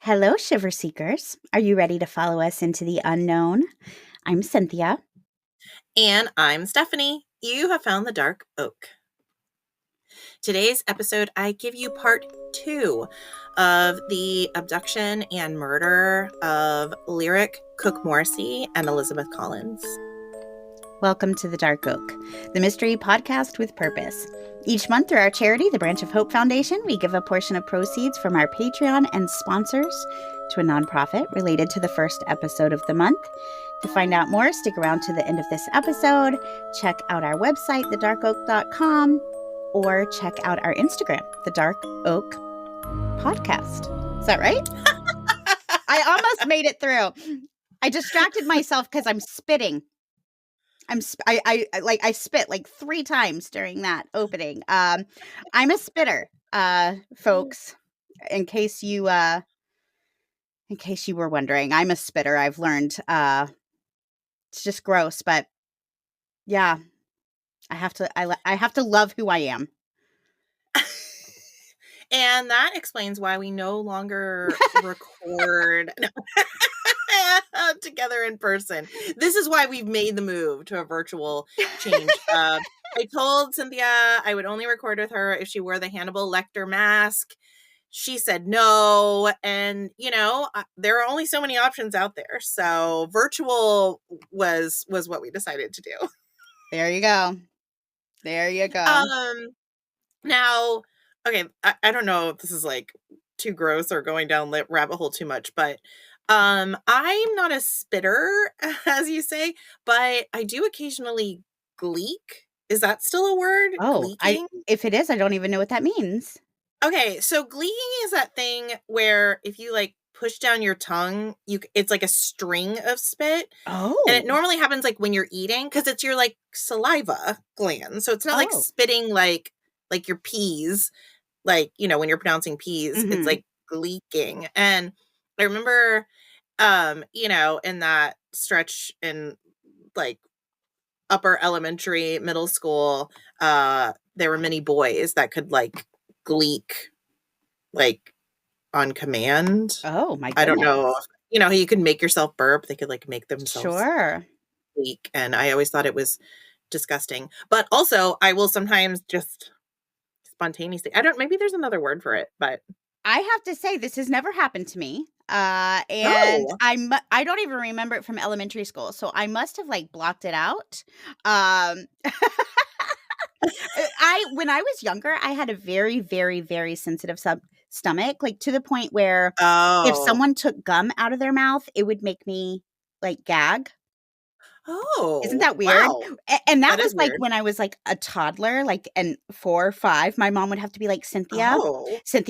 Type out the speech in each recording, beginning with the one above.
Hello, Shiver Seekers. Are you ready to follow us into the unknown? I'm Cynthia. And I'm Stephanie. You have found the Dark Oak. Today's episode, I give you part 2 of the abduction and murder of Lyric Cook-Morrissey and Elizabeth Collins. Welcome to the Dark Oak, the mystery podcast with purpose. Each month through our charity, the Branch of Hope Foundation, we give a portion of proceeds from our Patreon and sponsors to a nonprofit related to the first episode of the month. To find out more, stick around to the end of this episode. Check out our website, thedarkoak.com, or check out our Instagram, The Dark Oak Podcast. Is that right? I almost made it through. I distracted myself because I'm spitting. I spit like 3 times during that opening. I'm a spitter, folks. In case you were wondering, I'm a spitter. I've learned. It's just gross, but yeah, I have to love who I am. And that explains why we no longer record together in person. This is why we've made the move to a virtual change. I told Cynthia I would only record with her if she wore the Hannibal Lecter mask. She said no. And, there are only so many options out there. So virtual was what we decided to do. There you go. There you go. Now, okay, I don't know if this is like too gross or going down rabbit hole too much, but I'm not a spitter, as you say, but I do occasionally gleek. Is that still a word? Oh, if it is, I don't even know what that means. Okay, so gleeking is that thing where if you like push down your tongue, it's like a string of spit. Oh. And it normally happens like when you're eating because it's your like saliva gland. So it's not like spitting like your peas, like, when you're pronouncing peas, it's like gleeking. And I remember, in that stretch in like upper elementary, middle school, there were many boys that could like gleek like on command. Oh my goodness. I don't know. How you could make yourself burp. They could like make themselves gleek. And I always thought it was disgusting. But also I will sometimes just spontaneously. Maybe there's another word for it, but I have to say this has never happened to me. And I don't even remember it from elementary school. So I must have like blocked it out. When I was younger, I had a very, very, very sensitive stomach, like to the point where if someone took gum out of their mouth, it would make me like gag. Oh, isn't that weird? Wow. And that was like weird. When I was like a toddler, like and 4 or 5, my mom would have to be like, Cynthia,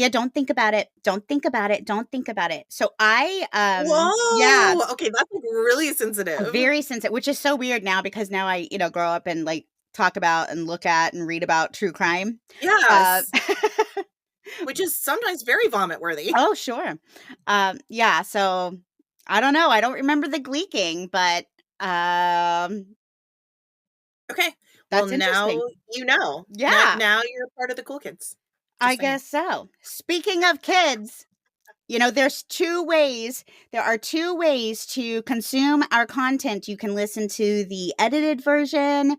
don't think about it. Don't think about it. Don't think about it. So whoa, yeah, okay, that's like really sensitive, very sensitive, which is so weird now because now I grow up and like talk about and look at and read about true crime. Yes. Which is sometimes very vomit worthy. Oh, sure. Yeah. So I don't know. I don't remember the gleeking, but okay. That's well, now you know. Yeah. Now you're part of the cool kids. I guess so. Speaking of kids, there's 2 ways. There are 2 ways to consume our content. You can listen to the edited version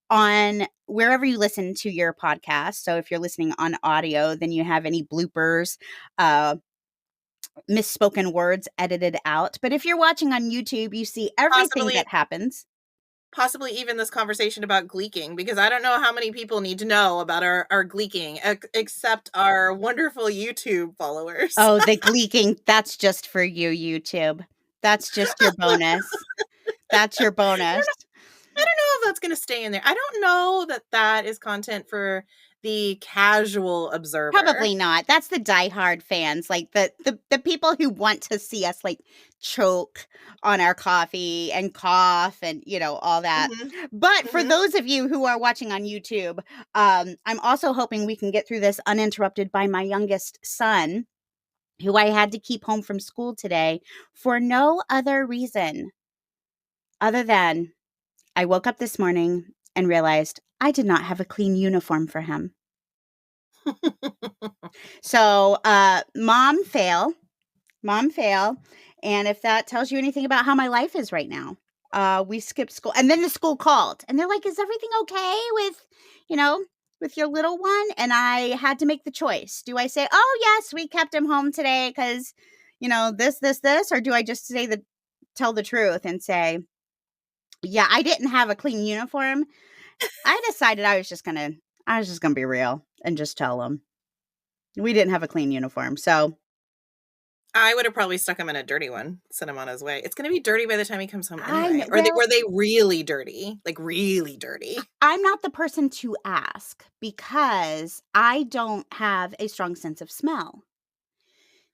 on wherever you listen to your podcast. So if you're listening on audio, then you have any bloopers, misspoken words edited out. But if you're watching on YouTube, you see everything that happens. Possibly even this conversation about gleeking, because I don't know how many people need to know about our gleeking, except our wonderful YouTube followers. Oh, the gleeking. That's just for you, YouTube. That's just your bonus. That's your bonus. I don't know if that's going to stay in there. I don't know that is content for the casual observer. Probably not. That's the diehard fans, like the people who want to see us like choke on our coffee and cough and all that. But for those of you who are watching on YouTube, I'm also hoping we can get through this uninterrupted by my youngest son, who I had to keep home from school today for no other reason other than I woke up this morning and realized I did not have a clean uniform for him. So, mom fail. Mom fail. And if that tells you anything about how my life is right now, we skipped school. And then the school called and they're like, is everything okay with, with your little one? And I had to make the choice. Do I say, oh, yes, we kept him home today because, this, or do I just tell the truth and say, yeah, I didn't have a clean uniform. I decided I was just gonna be real and just tell them we didn't have a clean uniform. So I would have probably stuck him in a dirty one, sent him on his way. It's going to be dirty by the time he comes home anyway. Were they really dirty? Like really dirty? I'm not the person to ask because I don't have a strong sense of smell.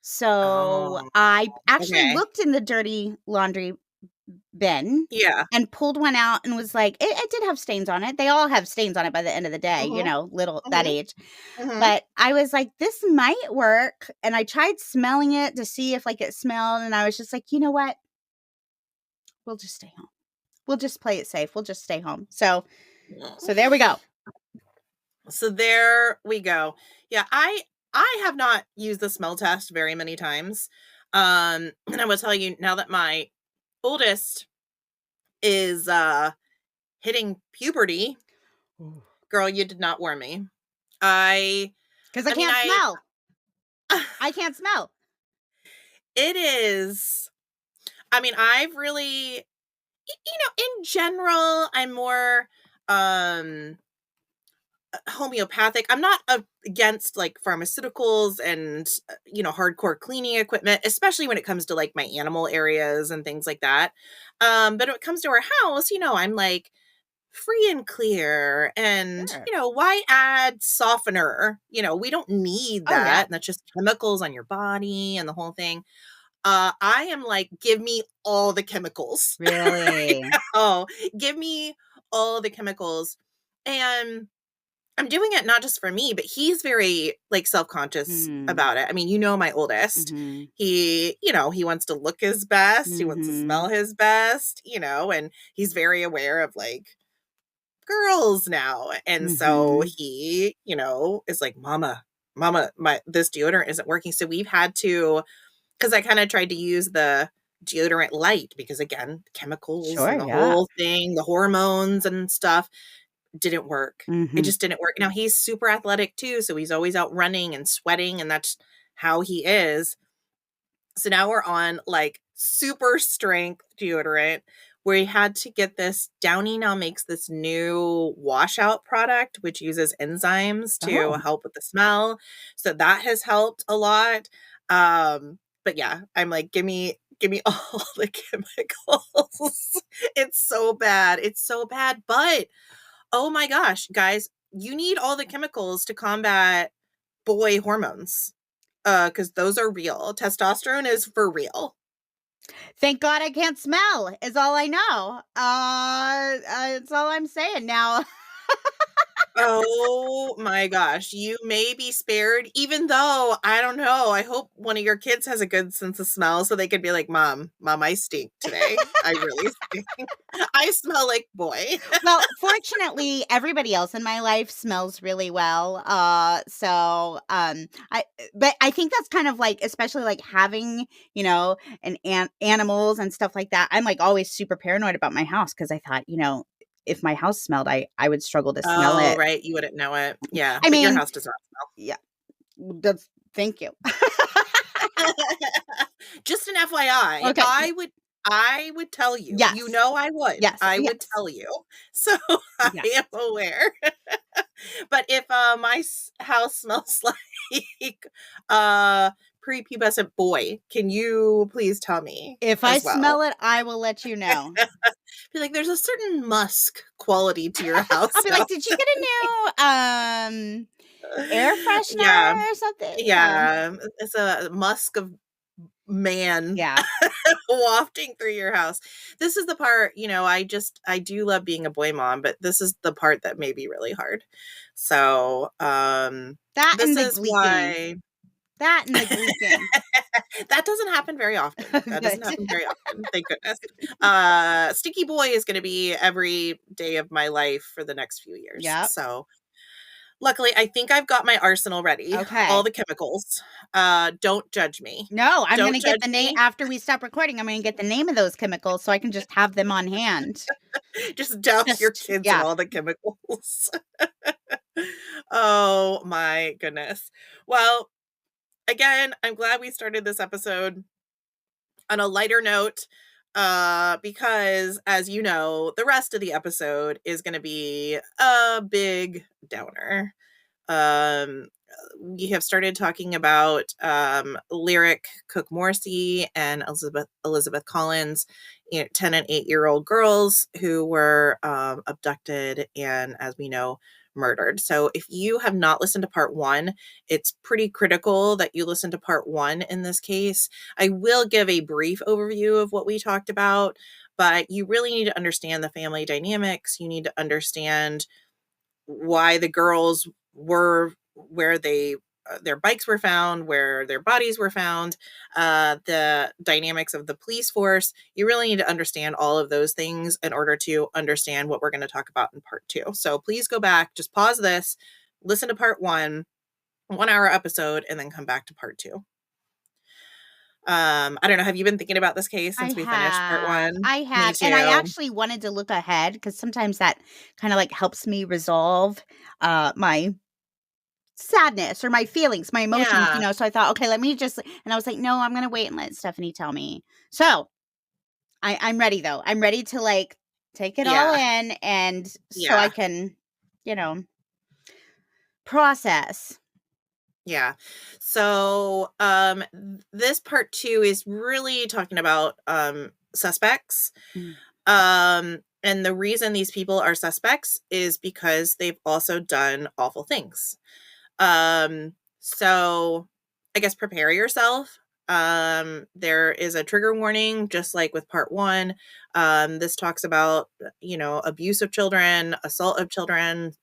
So I actually looked in the dirty laundry bin and pulled one out and was like, it did have stains on it. They all have stains on it by the end of the day, that age. But I was like, this might work. And I tried smelling it to see if it smelled. And I was just like, you know what? We'll just stay home. We'll just play it safe. We'll just stay home. So there we go. So there we go. Yeah, I have not used the smell test very many times. And I will tell you now that my oldest is hitting puberty. Ooh. Girl, you did not warn me. Because I can't smell. I can't smell. It is. I mean, I've really, in general, I'm more homeopathic. I'm not against pharmaceuticals and hardcore cleaning equipment, especially when it comes to my animal areas and things like that. But when it comes to our house, I'm free and clear, and sure. Why add softener? We don't need that. Yeah. And that's just chemicals on your body and the whole thing. I am give me all the chemicals. Really? Give me all the chemicals. And I'm doing it not just for me, but he's very self-conscious about it. I mean, my oldest, he wants to look his best. He wants to smell his best, and he's very aware of girls now. And so he, is like, mama, this deodorant isn't working. So we've had to, because I kind of tried to use the deodorant light because again, chemicals and the whole thing, the hormones and stuff. Didn't work. It just didn't work. Now he's super athletic too. So he's always out running and sweating, and that's how he is. So now we're on super strength deodorant. We had to get this. Downy now makes this new washout product, which uses enzymes to help with the smell. So that has helped a lot. But yeah, I'm give me all the chemicals. It's so bad. It's so bad. But oh my gosh, guys, you need all the chemicals to combat boy hormones. Because those are real. Testosterone is for real. Thank God I can't smell is all I know. It's all I'm saying now. Oh my gosh, you may be spared, even though, I don't know, I hope one of your kids has a good sense of smell so they could be like, Mom, I stink today. I really stink. I smell like boy. Well, fortunately, everybody else in my life smells really well. But I think that's kind of especially having, and animals and stuff like that. I'm always super paranoid about my house because I thought, if my house smelled, I would struggle to smell it. Oh, right. You wouldn't know it. Yeah. I mean, your house does not smell. Yeah. Thank you. Just an FYI. Okay. I would tell you. Yes. I would. Yes. I would tell you. So I am aware. But if my house smells like prepubescent boy, can you please tell me? If I smell it, I will let you know. Be there's a certain musk quality to your house. I'll be did you get a new air freshener or something? Yeah. It's a musk of man wafting through your house. This is the part, I do love being a boy mom, but this is the part that may be really hard. So that this and the is why that and the gleeking. That doesn't happen very often. That doesn't happen very often. Thank goodness. Sticky boy is going to be every day of my life for the next few years. Yeah. So Luckily, I think I've got my arsenal ready. Okay. All the chemicals. Don't judge me. No, I'm going Don't to get judge the name me. after we stop recording. I'm going to get the name of those chemicals so I can just have them on hand. Just douse your kids in all the chemicals. Oh my goodness. Well, again, I'm glad we started this episode on a lighter note, because as you know, the rest of the episode is going to be a big downer. We have started talking about Lyric Cook-Morrissey and Elizabeth Collins, 10 and 8-year-old girls who were abducted and, as we know, murdered. So if you have not listened to part 1, it's pretty critical that you listen to part 1 in this case. I will give a brief overview of what we talked about, but you really need to understand the family dynamics. You need to understand why the girls were where their bikes were found, where their bodies were found, the dynamics of the police force. You really need to understand all of those things in order to understand what we're going to talk about in part 2. So please go back, just pause this, listen to part 1, 1-hour episode, and then come back to part 2. I don't know. Have you been thinking about this case since we finished part 1? I have. Me too. And I actually wanted to look ahead because sometimes that kind of like helps me resolve my sadness or my feelings, my emotions, so I thought, okay, let me just, and I was like, no, I'm going to wait and let Stephanie tell me. So I'm ready though. I'm ready to like take it all in and so I can, process. Yeah. So this part 2 is really talking about suspects. And the reason these people are suspects is because they've also done awful things. So I guess prepare yourself. There is a trigger warning, just like with part 1. This talks about, abuse of children, assault of children,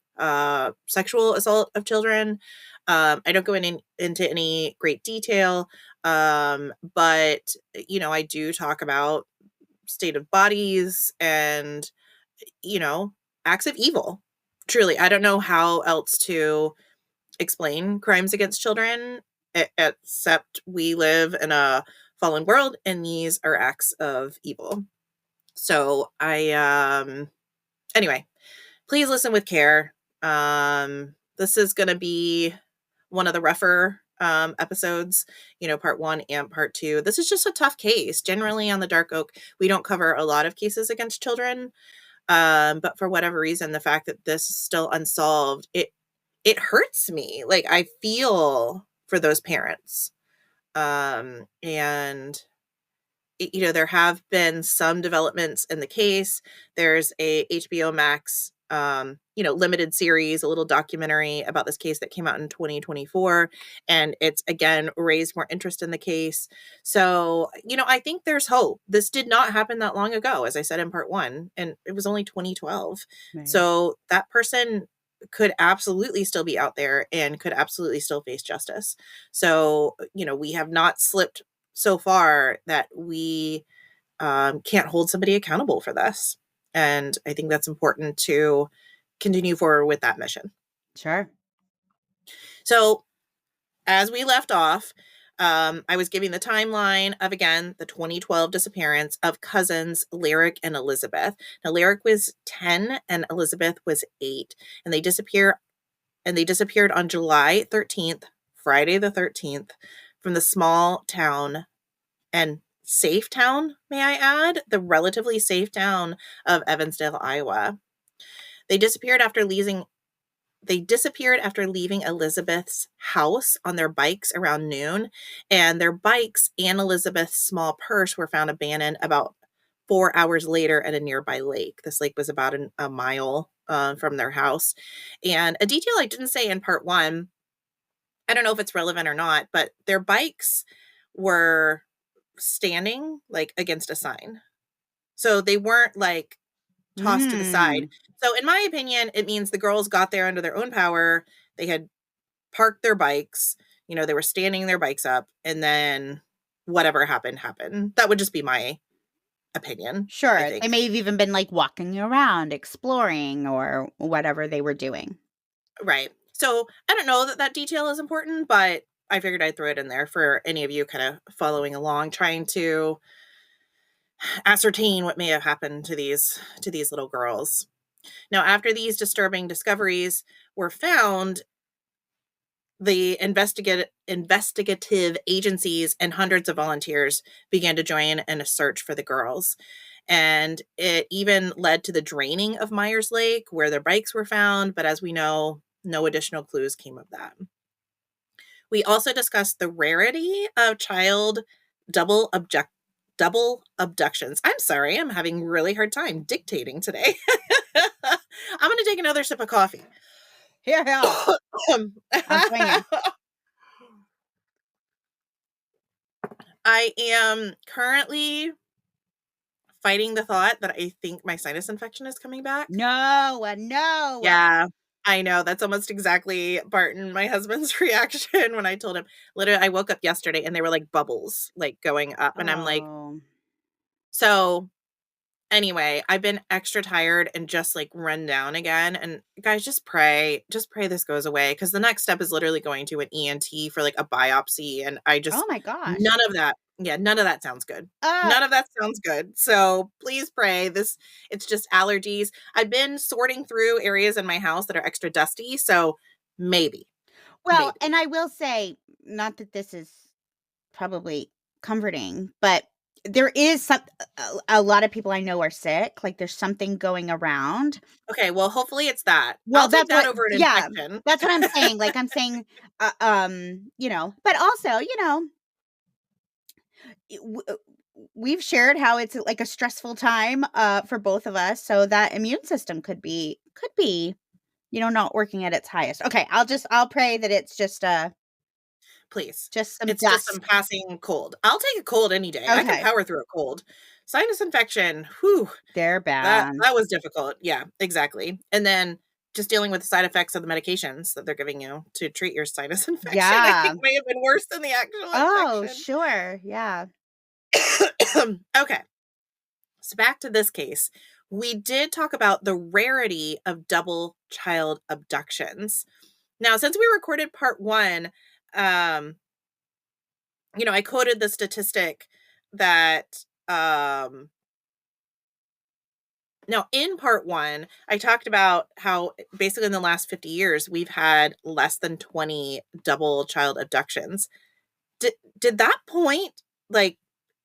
sexual assault of children. I don't go into any great detail, but, I do talk about state of bodies and, acts of evil. Truly, I don't know how else to explain crimes against children, except we live in a fallen world and these are acts of evil. So anyway, please listen with care. This is going to be one of the rougher episodes, part 1 and part 2. This is just a tough case. Generally on the Dark Oak, we don't cover a lot of cases against children. But for whatever reason, the fact that this is still unsolved, it hurts me. Like, I feel for those parents. And there have been some developments in the case. There's a HBO Max, limited series, a little documentary about this case that came out in 2024. And it's, again, raised more interest in the case. So, I think there's hope. This did not happen that long ago, as I said in part 1, and it was only 2012. Right. So that person could absolutely still be out there and could absolutely still face justice. So, we have not slipped so far that we can't hold somebody accountable for this. And I think that's important to continue forward with that mission. Sure. So as we left off, I was giving the timeline of, again, the 2012 disappearance of cousins Lyric and Elizabeth. Now, Lyric was 10 and Elizabeth was 8, and they disappeared on July 13th, Friday the 13th, from the small town and safe town, may I add, the relatively safe town of Evansdale, Iowa. They disappeared after leaving Elizabeth's house on their bikes around noon, and their bikes and Elizabeth's small purse were found abandoned about 4 hours later at a nearby lake. This lake was about a mile from their house. And a detail I didn't say in part 1, I don't know if it's relevant or not, but their bikes were standing like against a sign. So they weren't like tossed to the side. So in my opinion, it means the girls got there under their own power. They had parked their bikes, they were standing their bikes up, and then whatever happened. That would just be my opinion. Sure. They may have even been like walking around, exploring, or whatever they were doing. Right. So I don't know that detail is important, but I figured I'd throw it in there for any of you kind of following along, trying to ascertain what may have happened to these little girls. Now, after these disturbing discoveries were found, the investigative agencies and hundreds of volunteers began to join in a search for the girls. And it even led to the draining of Meyers Lake, where their bikes were found. But as we know, no additional clues came of that. We also discussed the rarity of child double abductions. I'm sorry, I'm having a really hard time dictating today. I'm going to take another sip of coffee. Here. I am currently fighting the thought that I think my sinus infection is coming back. No. Yeah, I know. That's almost exactly Barton, my husband's reaction when I told him. Literally, I woke up yesterday and they were like bubbles, like going up. And I'm like, so anyway, I've been extra tired and just like run down again. And guys, just pray this goes away. Cause the next step is literally going to an ENT for like a biopsy. And I just, oh my gosh, none of that sounds good. None of that sounds good. So please pray it's just allergies. I've been sorting through areas in my house that are extra dusty. So maybe. And I will say, not that this is probably comforting, but there is a lot of people I know are sick. Like there's something going around. Okay, well, hopefully it's that. Well, I'll take that over an infection. That's what I'm saying. Like I'm saying, but also, we've shared how it's like a stressful time for both of us. So that immune system could be, not working at its highest. Okay, I'll pray that it's just please. Just some it's dust. Just some passing cold. I'll take a cold any day. Okay. I can power through a cold. Sinus infection, whew. They're bad. That was difficult. Yeah, exactly. And then just dealing with the side effects of the medications that they're giving you to treat your sinus infection, I think may have been worse than the actual infection. Oh, sure. Yeah. Okay. So back to this case. We did talk about the rarity of double child abductions. Now, since we recorded part 1, I quoted the statistic that, now in part 1, I talked about how basically in the last 50 years, we've had less than 20 double child abductions. Did that point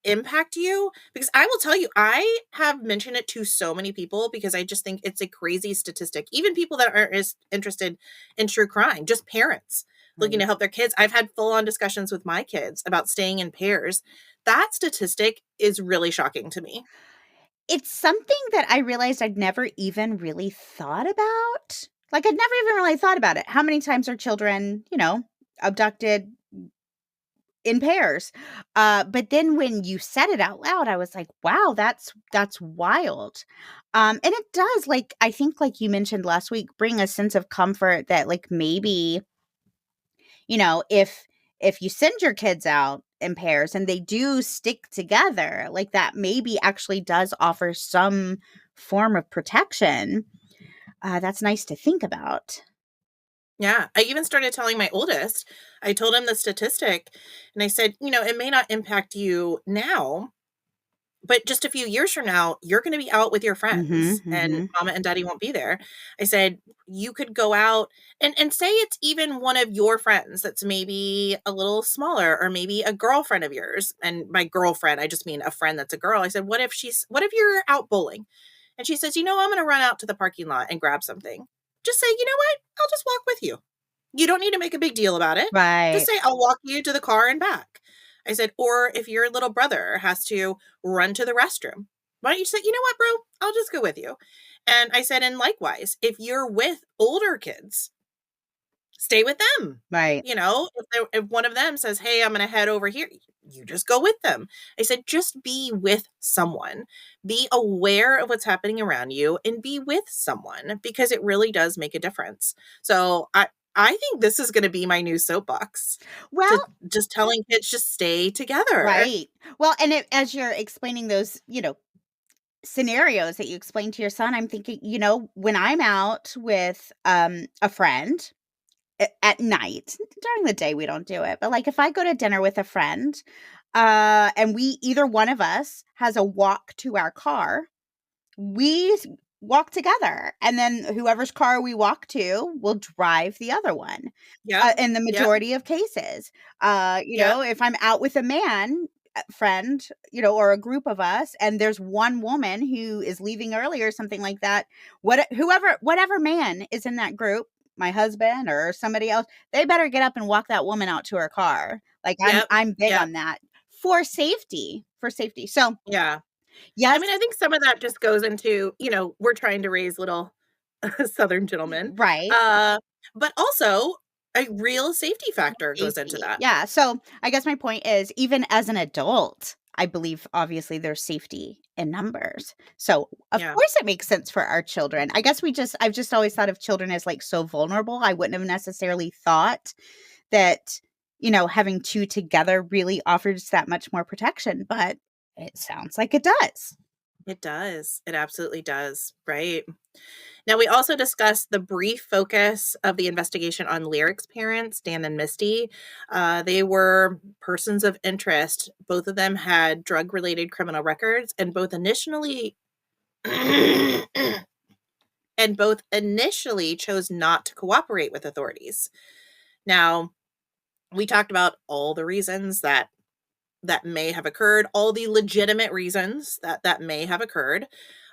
impact you? Because I will tell you, I have mentioned it to so many people because I just think it's a crazy statistic. Even people that aren't as interested in true crime, just parents looking to help their kids. I've had full-on discussions with my kids about staying in pairs. That statistic is really shocking to me. It's something that I realized I'd never even really thought about. Like, I'd never even really thought about it. How many times are children, abducted in pairs? But then when you said it out loud, I was like, wow, that's wild. And it does, I think, like you mentioned last week, bring a sense of comfort that, maybe, if you send your kids out in pairs and they do stick together, that maybe actually does offer some form of protection. That's nice to think about. Yeah. I even started telling my oldest, I told him the statistic and I said, it may not impact you now, but just a few years from now, you're going to be out with your friends and mama and daddy won't be there. I said, you could go out and say it's even one of your friends that's maybe a little smaller or maybe a girlfriend of yours. And by girlfriend, I just mean a friend that's a girl. I said, what if you're out bowling? And she says, I'm going to run out to the parking lot and grab something. Just say, you know what? I'll just walk with you. You don't need to make a big deal about it. Right. Just say, I'll walk you to the car and back. I said, or if your little brother has to run to the restroom, why don't you say, you know what, bro? I'll just go with you. And I said, and likewise, if you're with older kids, stay with them. Right. If one of them says, hey, I'm going to head over here, you just go with them. I said, just be with someone. Be aware of what's happening around you and be with someone because it really does make a difference. So I think this is going to be my new soapbox. Well, just telling kids, just stay together. Right. Well, and as you're explaining those, scenarios that you explained to your son, I'm thinking, when I'm out with a friend at night. During the day, we don't do it. But like if I go to dinner with a friend, and either one of us has a walk to our car, we walk together, and then whoever's car we walk to will drive the other one. Yep. In the Yep. majority of cases, Yep. if I'm out with a man friend, or a group of us, and there's one woman who is leaving early or something like that, whatever man is in that group, my husband or somebody else, they better get up and walk that woman out to her car. Like Yep. I'm big Yep. on that for safety. So Yeah. I yes, mean, I think some of that just goes into, we're trying to raise little Southern gentlemen. right. But also a real safety factor goes into Safety. that. Yeah. So I guess my point is, even as an adult, I believe obviously there's safety in numbers. So of Yeah. course it makes sense for our children. I guess I've just always thought of children as like so vulnerable. I wouldn't have necessarily thought that, having two together really offers that much more protection, but it sounds like it does. It does. It absolutely does. Right. Now, we also discussed the brief focus of the investigation on Lyric's parents, Dan and Misty. They were persons of interest. Both of them had drug-related criminal records, and both initially chose not to cooperate with authorities. Now, we talked about all the reasons that may have occurred, all the legitimate reasons that may have occurred.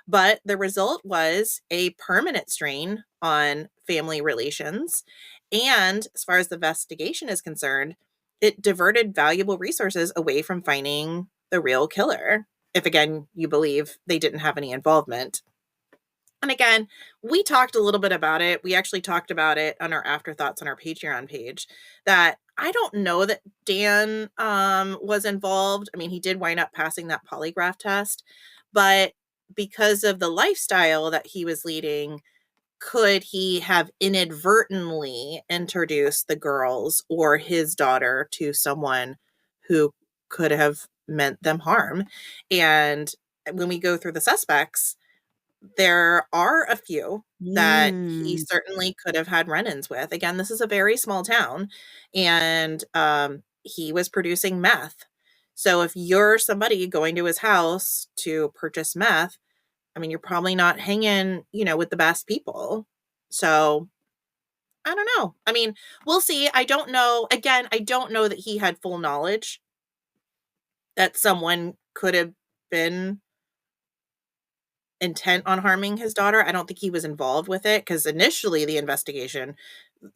But the result was a permanent strain on family relations. And as far as the investigation is concerned, it diverted valuable resources away from finding the real killer. If, again, you believe they didn't have any involvement. And again, we talked a little bit about it. We actually talked about it on our afterthoughts on our Patreon page, that I don't know that Dan was involved. I mean, he did wind up passing that polygraph test, but because of the lifestyle that he was leading, could he have inadvertently introduced the girls or his daughter to someone who could have meant them harm? And when we go through the suspects, there are a few that he certainly could have had run-ins with. Again, this is a very small town, and he was producing meth. So if you're somebody going to his house to purchase meth, I mean, you're probably not hanging, with the best people. So I don't know. I mean, we'll see. I don't know. Again, I don't know that he had full knowledge that someone could have been intent on harming his daughter. I don't think he was involved with it, because initially the investigation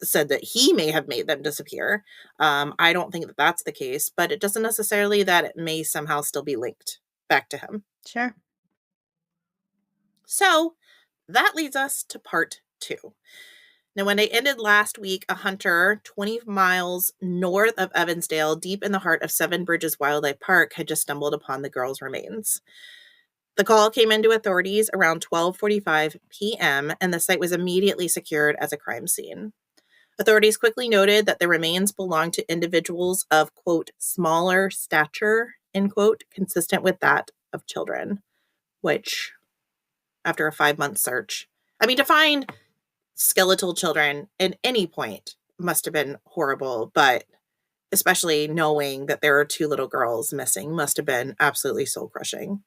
said that he may have made them disappear. I don't think that that's the case, but it doesn't necessarily that it may somehow still be linked back to him. Sure. So that leads us to part 2. Now, when I ended last week, a hunter 20 miles north of Evansdale, deep in the heart of Seven Bridges Wildlife Park, had just stumbled upon the girls' remains. The call came into authorities around 12:45 p.m., and the site was immediately secured as a crime scene. Authorities quickly noted that the remains belonged to individuals of, quote, smaller stature, end quote, consistent with that of children, which, after a 5-month search, I mean, to find skeletal children at any point must have been horrible, but especially knowing that there are 2 little girls missing must have been absolutely soul-crushing.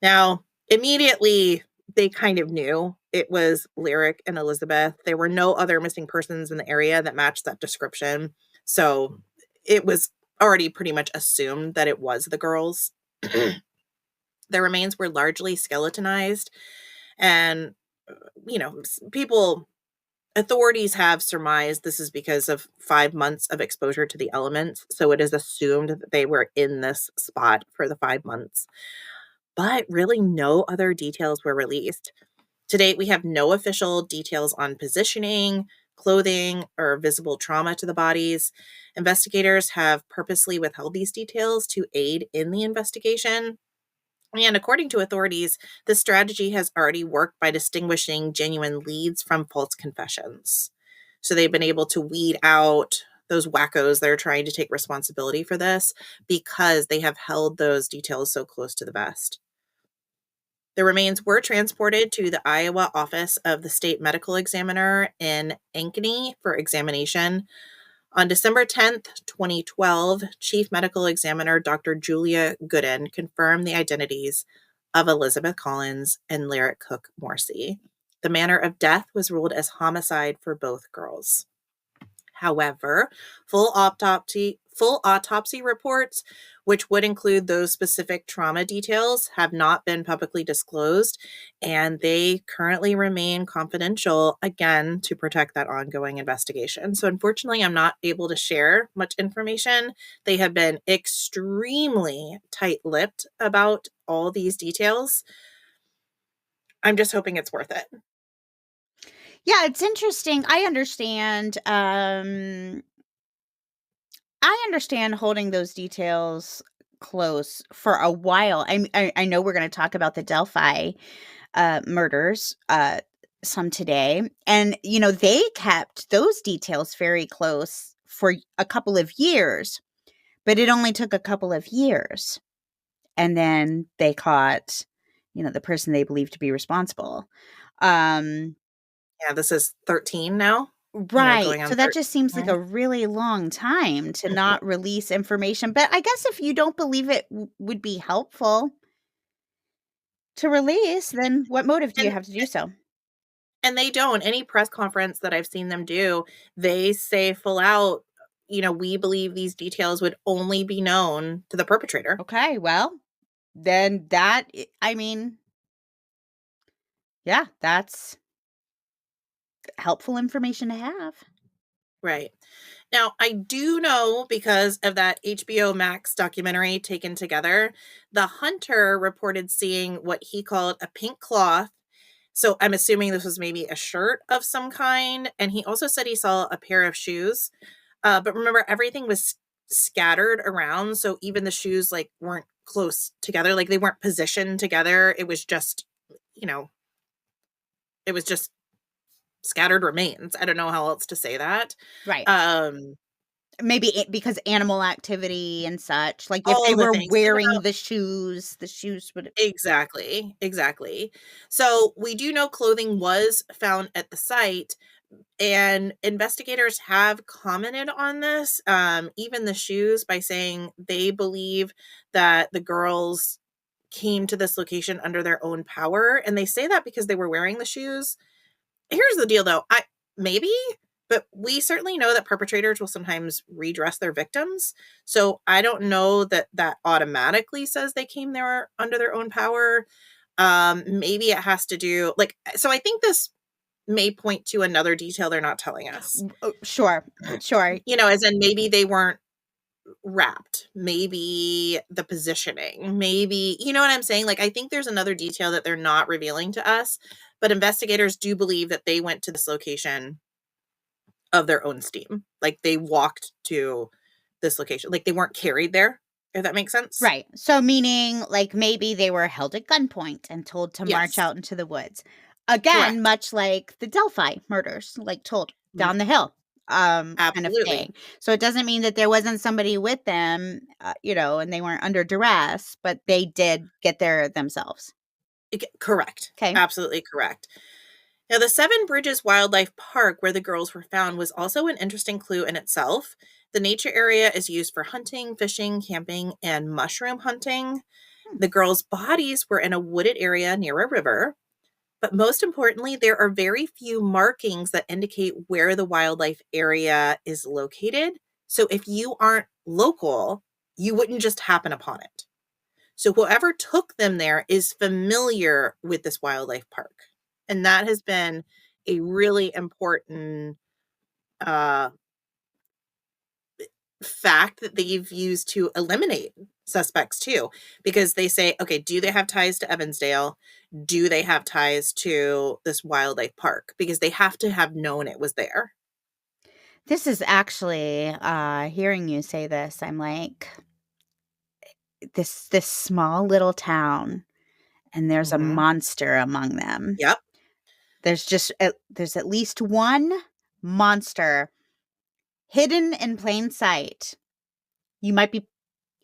Now, immediately, they kind of knew it was Lyric and Elizabeth. There were no other missing persons in the area that matched that description. So it was already pretty much assumed that it was the girls. The remains were largely skeletonized. And, authorities have surmised this is because of 5 months of exposure to the elements. So it is assumed that they were in this spot for the 5 months. But really no other details were released. To date, we have no official details on positioning, clothing, or visible trauma to the bodies. Investigators have purposely withheld these details to aid in the investigation. And according to authorities, this strategy has already worked by distinguishing genuine leads from false confessions. So they've been able to weed out those wackos that are trying to take responsibility for this, because they have held those details so close to the vest. The remains were transported to the Iowa office of the state medical examiner in Ankeny for examination. On December 10th, 2012, Chief Medical Examiner Dr. Julia Gooden confirmed the identities of Elizabeth Collins and Lyric Cook-Morrissey. The manner of death was ruled as homicide for both girls. However, full autopsy reports, which would include those specific trauma details, have not been publicly disclosed, and they currently remain confidential, again, to protect that ongoing investigation. So unfortunately, I'm not able to share much information. They have been extremely tight-lipped about all these details. I'm just hoping it's worth it. Yeah, it's interesting. I understand. I understand holding those details close for a while. I know we're going to talk about the Delphi murders some today, and they kept those details very close for a couple of years, but it only took a couple of years, and then they caught the person they believed to be responsible. Yeah, this is 13 now. Right. Going on So that just seems like 13. a really long time to not release information. But I guess if you don't believe it would be helpful to release, then what motive do you And have to do so? and they don't. Any press conference that I've seen them do, they say full out, we believe these details would only be known to the perpetrator. Okay, well, then I mean, yeah, that's helpful information to have. Right. Now, I do know because of that HBO Max documentary Taken Together, the hunter reported seeing what he called a pink cloth. So I'm assuming this was maybe a shirt of some kind. And he also said he saw a pair of shoes. But remember, everything was scattered around. So even the shoes weren't close together. Like they weren't positioned together. It was just, you know, it was just scattered remains. I don't know how else to say that. Right. Um, Maybe because animal activity and such. Like if they all the were things. Think wearing about the shoes would. exactly. So we do know clothing was found at the site, and investigators have commented on this, even the shoes, by saying they believe that the girls came to this location under their own power. And they say that because they were wearing the shoes. Here's the deal, though. Maybe, but we certainly know that perpetrators will sometimes redress their victims. So I don't know that that automatically says they came there under their own power. Maybe it has to do so I think this may point to another detail they're not telling us. Sure. As in maybe they weren't wrapped, maybe the positioning, maybe, you know what I'm saying? I think there's another detail that they're not revealing to us, but investigators do believe that they went to this location of their own steam. They walked to this location. They weren't carried there, if that makes sense. Right. So meaning maybe they were held at gunpoint and told to march Yes. out into the woods. Again, Correct. much like the Delphi murders, told down the hill. Kind of Absolutely. thing. So it doesn't mean that there wasn't somebody with them, and they weren't under duress, but they did get there themselves. Correct. Okay. Absolutely correct. Now, the Seven Bridges Wildlife Park, where the girls were found, was also an interesting clue in itself. The nature area is used for hunting, fishing, camping, and mushroom hunting. The girls' bodies were in a wooded area near a river. But most importantly, there are very few markings that indicate where the wildlife area is located. So if you aren't local, you wouldn't just happen upon it. So whoever took them there is familiar with this wildlife park. And that has been a really important fact that they've used to eliminate suspects too, because they say, okay, do they have ties to Evansdale? Do they have ties to this wildlife park? Because they have to have known it was there. This is actually hearing you say this, I'm like this small little town, and there's a Mm-hmm. monster among them. Yep. There's at least one monster hidden in plain sight. You might be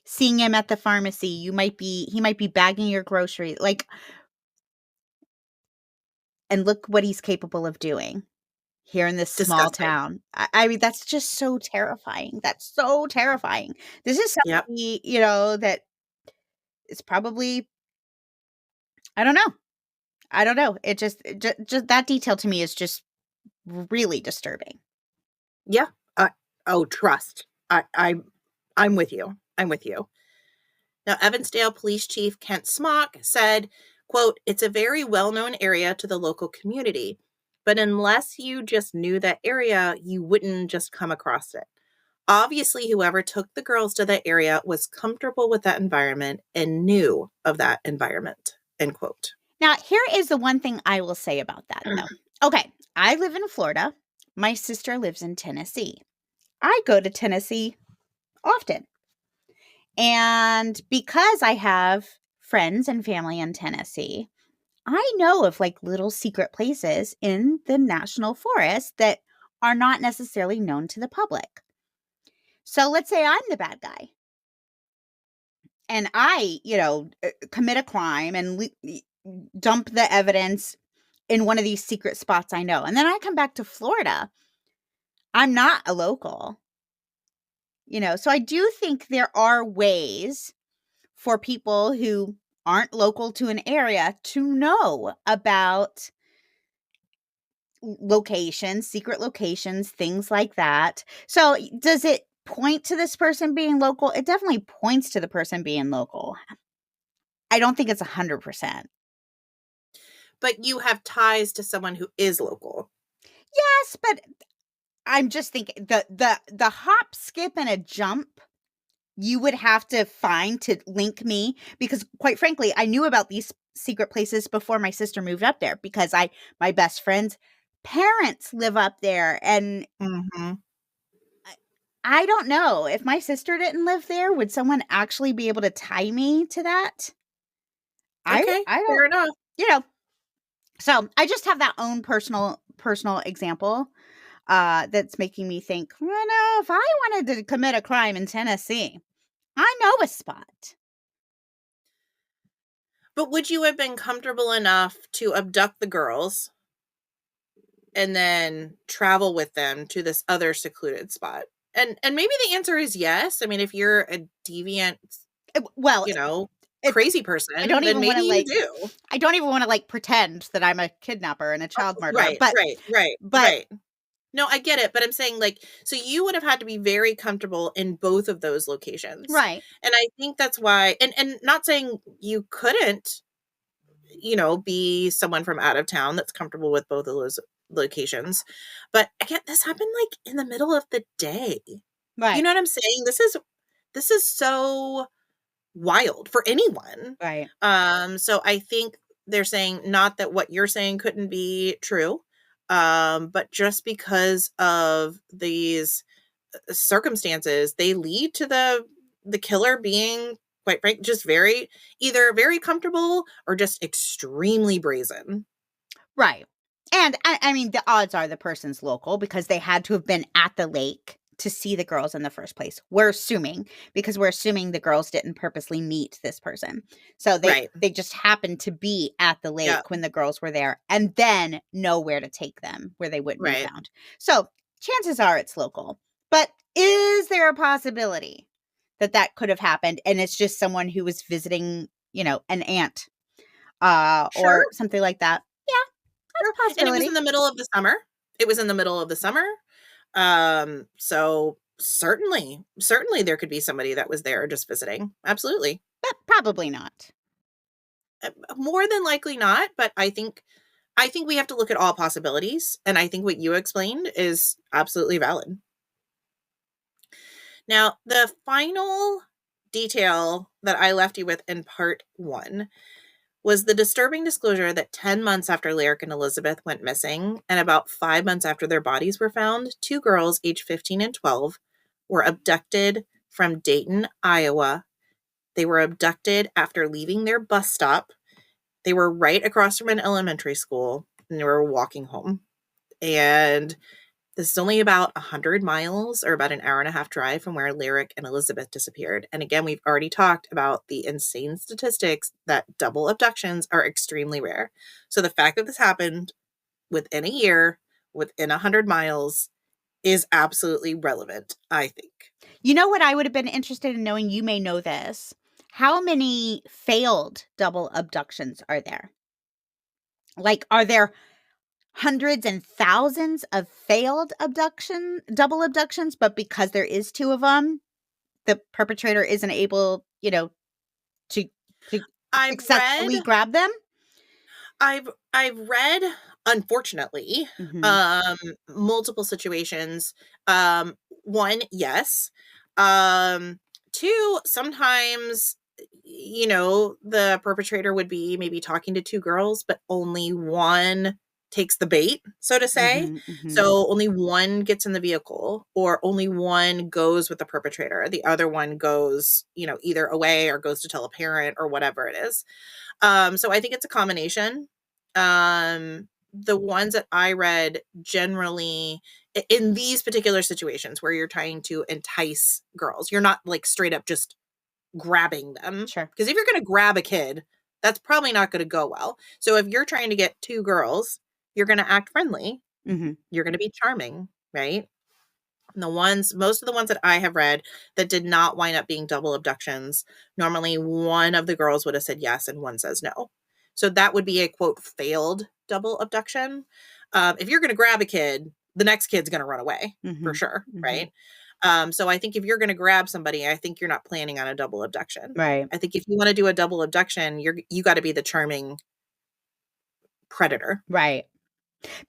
seeing him at the pharmacy. He might be bagging your groceries. And look what he's capable of doing here in this small Disgusting. town. I mean, that's just so terrifying. That's so terrifying. This is Yep. somebody, that is probably, I don't know. I don't know. It just that detail to me is just really disturbing. Yeah. Trust. I'm with you. I'm with you. Now, Evansdale Police Chief Kent Smock said, quote, "It's a very well-known area to the local community, but unless you just knew that area, you wouldn't just come across it. Obviously, whoever took the girls to that area was comfortable with that environment and knew of that environment," end quote. Now, here is the one thing I will say about that, though. Okay, I live in Florida. My sister lives in Tennessee. I go to Tennessee often. And because I have friends and family in Tennessee, I know of like little secret places in the national forest that are not necessarily known to the public. So let's say I'm the bad guy and I, commit a crime and dump the evidence in one of these secret spots I know. And then I come back to Florida. I'm not a local, so I do think there are ways for people who aren't local to an area to know about locations, secret locations, things like that. So does it point to this person being local? It definitely points to the person being local. I don't think it's 100%. But you have ties to someone who is local. Yes, but I'm just thinking the hop, skip, and a jump you would have to find to link me, because quite frankly, I knew about these secret places before my sister moved up there, because my best friend's parents live up there, and I don't know if my sister didn't live there, would someone actually be able to tie me to that? Okay, I fair don't, enough. So I just have that own personal example that's making me think, well, no, if I wanted to commit a crime in Tennessee, I know a spot. But would you have been comfortable enough to abduct the girls and then travel with them to this other secluded spot? And maybe the answer is yes. I mean, if you're a deviant, crazy person, then maybe you do. I don't even want to pretend that I'm a kidnapper and a child murderer. Right. No, I get it, but I'm saying so you would have had to be very comfortable in both of those locations. Right. And I think that's why, and not saying you couldn't, be someone from out of town that's comfortable with both of those locations. But again, this happened in the middle of the day. Right. You know what I'm saying? This is so wild for anyone. Right. So I think they're saying not that what you're saying couldn't be true, but just because of these circumstances, they lead to the killer being, quite frank, just either very comfortable or just extremely brazen. Right. And I mean, the odds are the person's local, because they had to have been at the lake to see the girls in the first place. We're assuming, because we're assuming the girls didn't purposely meet this person. So they just happened to be at the lake when the girls were there, and then know where to take them where they wouldn't be found. So chances are it's local. But is there a possibility that could have happened and it's just someone who was visiting, an aunt or something like that? Yeah, that's a possibility. And it was in the middle of the summer. So certainly there could be somebody that was there just visiting. Absolutely. But probably not. More than likely not, but I think we have to look at all possibilities, and I think what you explained is absolutely valid. Now, the final detail that I left you with in part 1 was the disturbing disclosure that 10 months after Lyric and Elizabeth went missing, and about 5 months after their bodies were found, 2 girls aged 15 and 12 were abducted from Dayton, Iowa. They were abducted after leaving their bus stop. They were right across from an elementary school, and they were walking home. And This is only about 100 miles or about an hour and a half drive from where Lyric and Elizabeth disappeared. And again, we've already talked about the insane statistics that double abductions are extremely rare. So the fact that this happened within a year, within 100 miles, is absolutely relevant, I think. You know what I would have been interested in knowing? You may know this. How many failed double abductions are there? Like, are there hundreds and thousands of failed double abductions, but because there is two of them, the perpetrator isn't able, to successfully grab them? I've read, unfortunately, multiple situations. One, yes. Two, sometimes, the perpetrator would be maybe talking to two girls, but only one takes the bait, so to say. So only one gets in the vehicle, or only one goes with the perpetrator. The other one goes, either away or goes to tell a parent or whatever it is. So I think it's a combination. The ones that I read generally in these particular situations where you're trying to entice girls, you're not like straight up just grabbing them. Sure. Because if you're going to grab a kid, that's probably not going to go well. So if you're trying to get two girls, you're going to act friendly. You're going to be charming, right? And most of the ones that I have read that did not wind up being double abductions, normally one of the girls would have said yes and one says no. So that would be a, quote, failed double abduction. If you're going to grab a kid, the next kid's going to run away for sure, right? So I think if you're going to grab somebody, I think you're not planning on a double abduction. Right. I think if you want to do a double abduction, you got to be the charming predator. Right.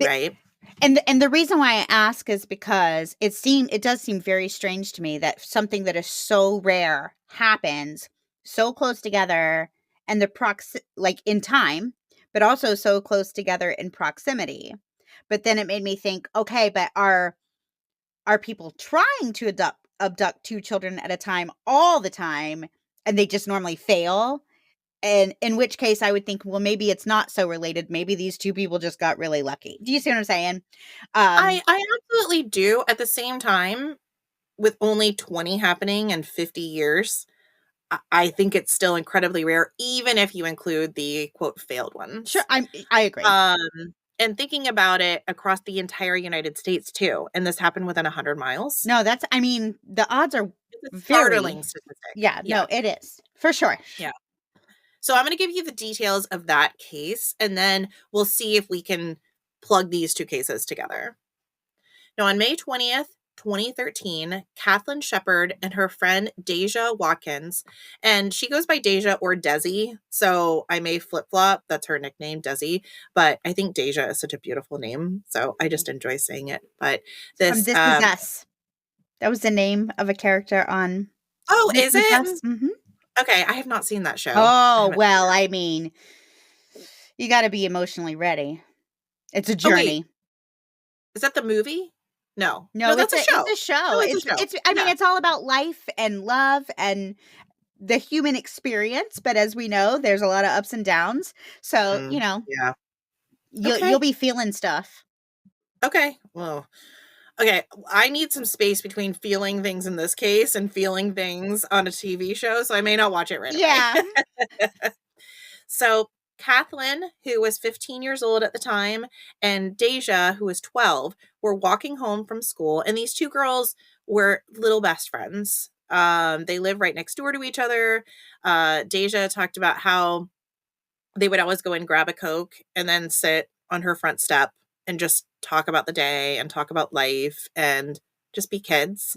Right. And the reason why I ask is because it does seem very strange to me that something that is so rare happens so close together, and like in time, but also so close together in proximity. But then it made me think, okay, but are people trying to abduct two children at a time all the time, and they just normally fail? And in which case I would think, well, maybe it's not so related. Maybe these two people just got really lucky. Do you see what I'm saying? I absolutely do. At the same time, with only 20 happening in 50 years, I think it's still incredibly rare, even if you include the, quote, failed ones. Sure, I agree. And thinking about it across the entire United States, too, and this happened within 100 miles. No, the odds are It's a startling statistic. Yeah, no, it is. For sure. Yeah. So I'm going to give you the details of that case, and then we'll see if we can plug these two cases together. Now, on May 20th, 2013, Kathlynn Shepard and her friend Deja Watkins, and she goes by Deja or Desi, so I may flip-flop. That's her nickname, Desi, but I think Deja is such a beautiful name, so I just enjoy saying it. But This Is Us. That was the name of a character on Oh, is it? Mm-hmm. Okay, I have not seen that show. Oh, well, I mean, you got to be emotionally ready. It's a journey. Oh, is that the movie? No, that's a show. It's a show. No, it's a show. I mean, it's all about life and love and the human experience. But as we know, there's a lot of ups and downs. So, yeah, you'll be feeling stuff. Okay. Well, okay. I need some space between feeling things in this case and feeling things on a TV show. So I may not watch it right away. So Kathlynn, who was 15 years old at the time, and Deja, who was 12, were walking home from school. And these two girls were little best friends. They live right next door to each other. Deja talked about how they would always go and grab a Coke and then sit on her front step and just talk about the day and talk about life and just be kids.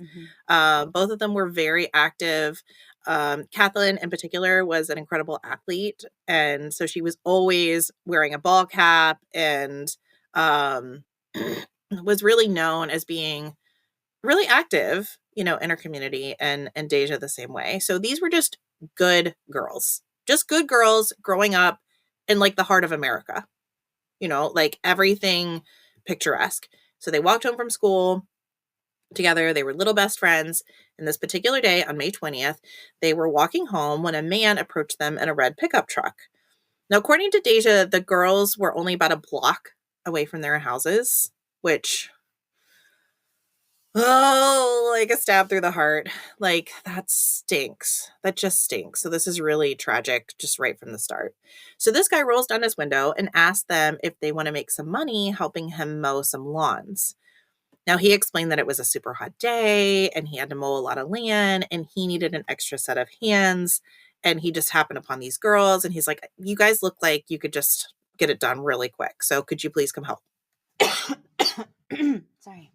Both of them were very active. Kathlynn in particular was an incredible athlete. And so she was always wearing a ball cap and was really known as being really active, in her community, and Deja the same way. So these were just good girls growing up in like the heart of America, like everything picturesque. So they walked home from school together. They were little best friends. And this particular day on May 20th, they were walking home when a man approached them in a red pickup truck. Now, according to Deja, the girls were only about a block away from their houses, which Oh, like a stab through the heart. Like, that stinks. That just stinks. So this is really tragic, just right from the start. So this guy rolls down his window and asks them if they want to make some money helping him mow some lawns. Now, he explained that it was a super hot day and he had to mow a lot of land and he needed an extra set of hands. And he just happened upon these girls and he's like, you guys look like you could just get it done really quick. So could you please come help? Sorry.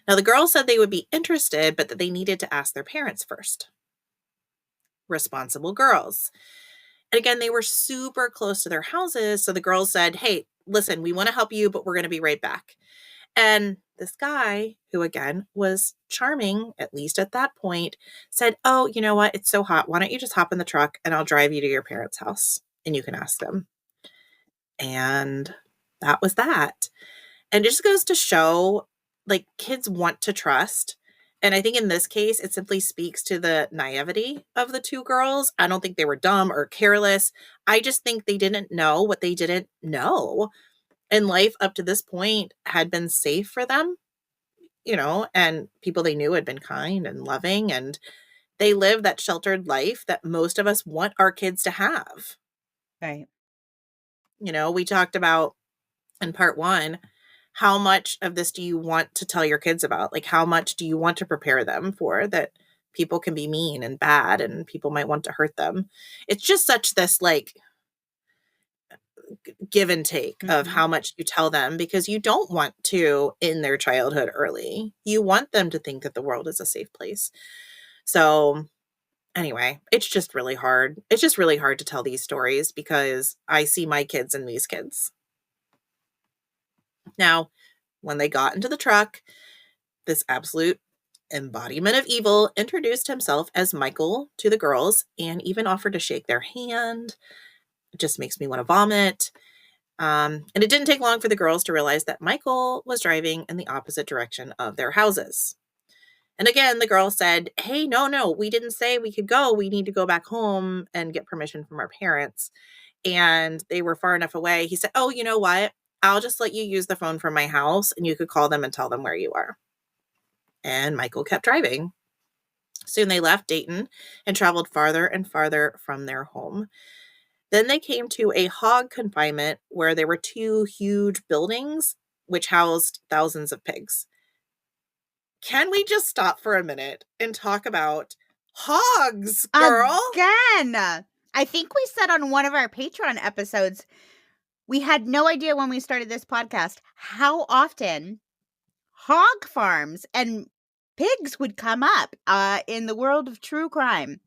Now, the girls said they would be interested, but that they needed to ask their parents first. Responsible girls. And again, they were super close to their houses. So the girls said, hey, listen, we want to help you, but we're going to be right back. And this guy, who again was charming, at least at that point, said, oh, you know what? It's so hot. Why don't you just hop in the truck and I'll drive you to your parents' house and you can ask them. And that was that. And it just goes to show, like, kids want to trust. And I think in this case, it simply speaks to the naivety of the two girls. I don't think they were dumb or careless. I just think they didn't know what they didn't know. And life up to this point had been safe for them, you know, and people they knew had been kind and loving. And they lived that sheltered life that most of us want our kids to have. Right. You know, we talked about in part 1, how much of this do you want to tell your kids about? Like, how much do you want to prepare them for that people can be mean and bad and people might want to hurt them? It's just such this, like, give and take of how much you tell them because you don't want to end their childhood early. You want them to think that the world is a safe place. So anyway, it's just really hard. It's just really hard to tell these stories because I see my kids in these kids. Now, when they got into the truck, this absolute embodiment of evil introduced himself as Michael to the girls and even offered to shake their hand. It just makes me want to vomit. And it didn't take long for the girls to realize that Michael was driving in the opposite direction of their houses. And again, the girl said, hey, no, we didn't say we could go. We need to go back home and get permission from our parents. And they were far enough away. He said, oh, you know what? I'll just let you use the phone from my house and you could call them and tell them where you are. And Michael kept driving. Soon they left Dayton and traveled farther and farther from their home. Then they came to a hog confinement where there were 2 huge buildings which housed thousands of pigs. Can we just stop for a minute and talk about hogs, girl? Again! I think we said on one of our Patreon episodes, we had no idea when we started this podcast how often hog farms and pigs would come up in the world of true crime.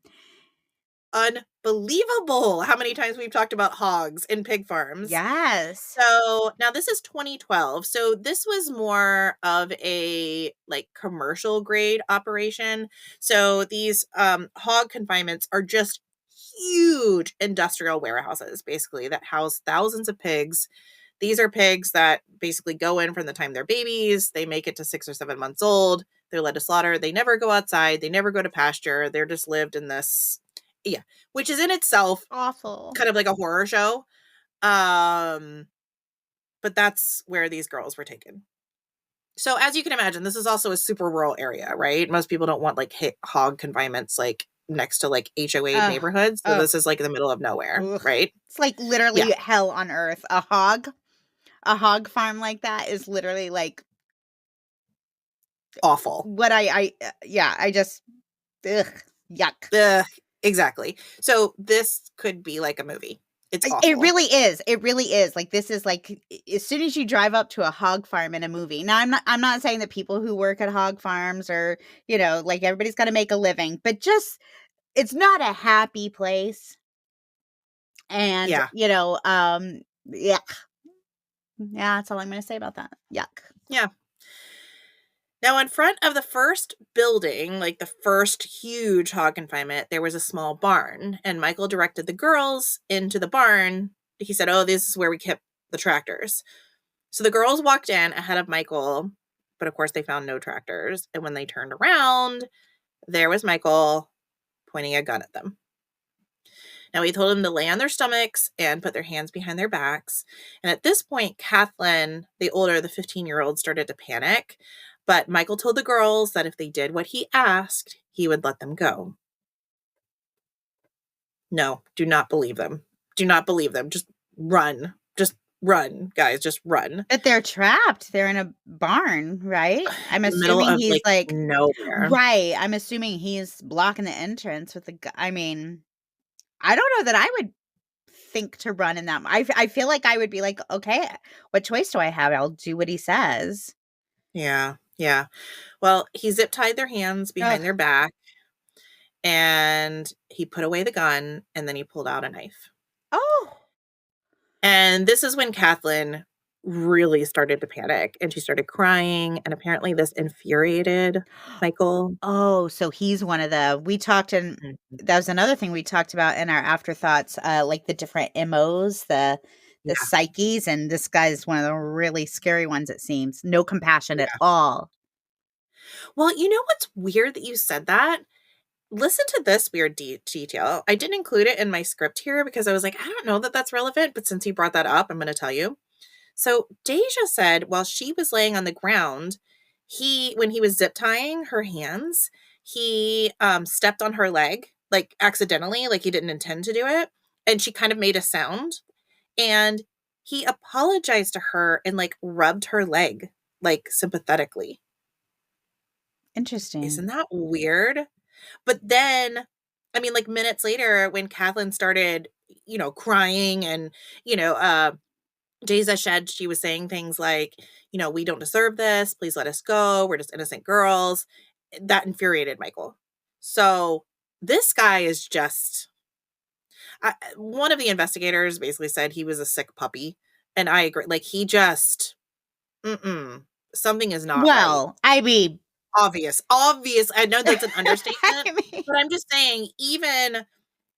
Unbelievable how many times we've talked about hogs and pig farms. Yes. So now this is 2012. So this was more of a like commercial grade operation. So these hog confinements are just huge industrial warehouses basically that house thousands of pigs. These are pigs that basically go in from the time they're babies. They make it to 6 or 7 months old. They're led to slaughter. They never go outside. They never go to pasture. They're just lived in this, yeah, which is in itself awful, kind of like a horror show. But that's where these girls were taken. So as you can imagine, this is also a super rural area, right? Most people don't want like hog confinements like next to like HOA neighborhoods. So this is like in the middle of nowhere, right? It's like literally hell on earth. A hog farm like that is literally like awful. What I just yuck. Exactly. So this could be like a movie. It's awful. It really is. It really is. Like this is like as soon as you drive up to a hog farm in a movie. Now I'm not saying that people who work at hog farms or, you know, like everybody's got to make a living, but just it's not a happy place. And you know, yuck. Yeah, that's all I'm going to say about that. Yuck. Yeah. Now, in front of the first building, like the first huge hog confinement, there was a small barn, and Michael directed the girls into the barn. He said, oh, this is where we kept the tractors. So the girls walked in ahead of Michael, but of course they found no tractors. And when they turned around, there was Michael pointing a gun at them. Now, he told them to lay on their stomachs and put their hands behind their backs. And at this point, Kathlynn, the 15-year-old, started to panic. But Michael told the girls that if they did what he asked, he would let them go. No, do not believe them. Do not believe them. Just run. Just run, guys. Just run. But they're trapped. They're in a barn, right? I'm In the middle assuming of, he's like nowhere. right. I'm assuming he's blocking the entrance with the gu I mean, I don't know that I would think to run in that I feel like I would be like, "Okay, what choice do I have? I'll do what he says." Yeah, yeah. Well, he zip tied their hands behind Ugh. their back, and he put away the gun, and then he pulled out a knife. Oh. And this is when Kathlynn really started to panic, and she started crying, and apparently this infuriated Michael. Oh, so he's one of the we talked and Mhm. that was another thing we talked about in our afterthoughts, like the different MOs, the Yeah, psyches, and this guy's one of the really scary ones, it seems. No compassion at yeah. all. Well, you know what's weird that you said that? Listen to this weird detail. I didn't include it in my script here because I was like, I don't know that that's relevant, but since you brought that up, I'm going to tell you. So Deja said while she was laying on the ground, when he was zip tying her hands, he stepped on her leg, like accidentally, like he didn't intend to do it. And she kind of made a sound. And he apologized to her and like rubbed her leg, like sympathetically. Isn't Interesting. that weird? But then, I mean, like minutes later, when Kathlynn started, crying and, you know, uh, Deza said she was saying things like, we don't deserve this. Please let us go. We're just innocent girls. That infuriated Michael. So this guy is just, one of the investigators basically said he was a sick puppy. And I agree. Like he just, something is not right. Well, I mean Obvious. I know that's an I understatement, mean but I'm just saying, even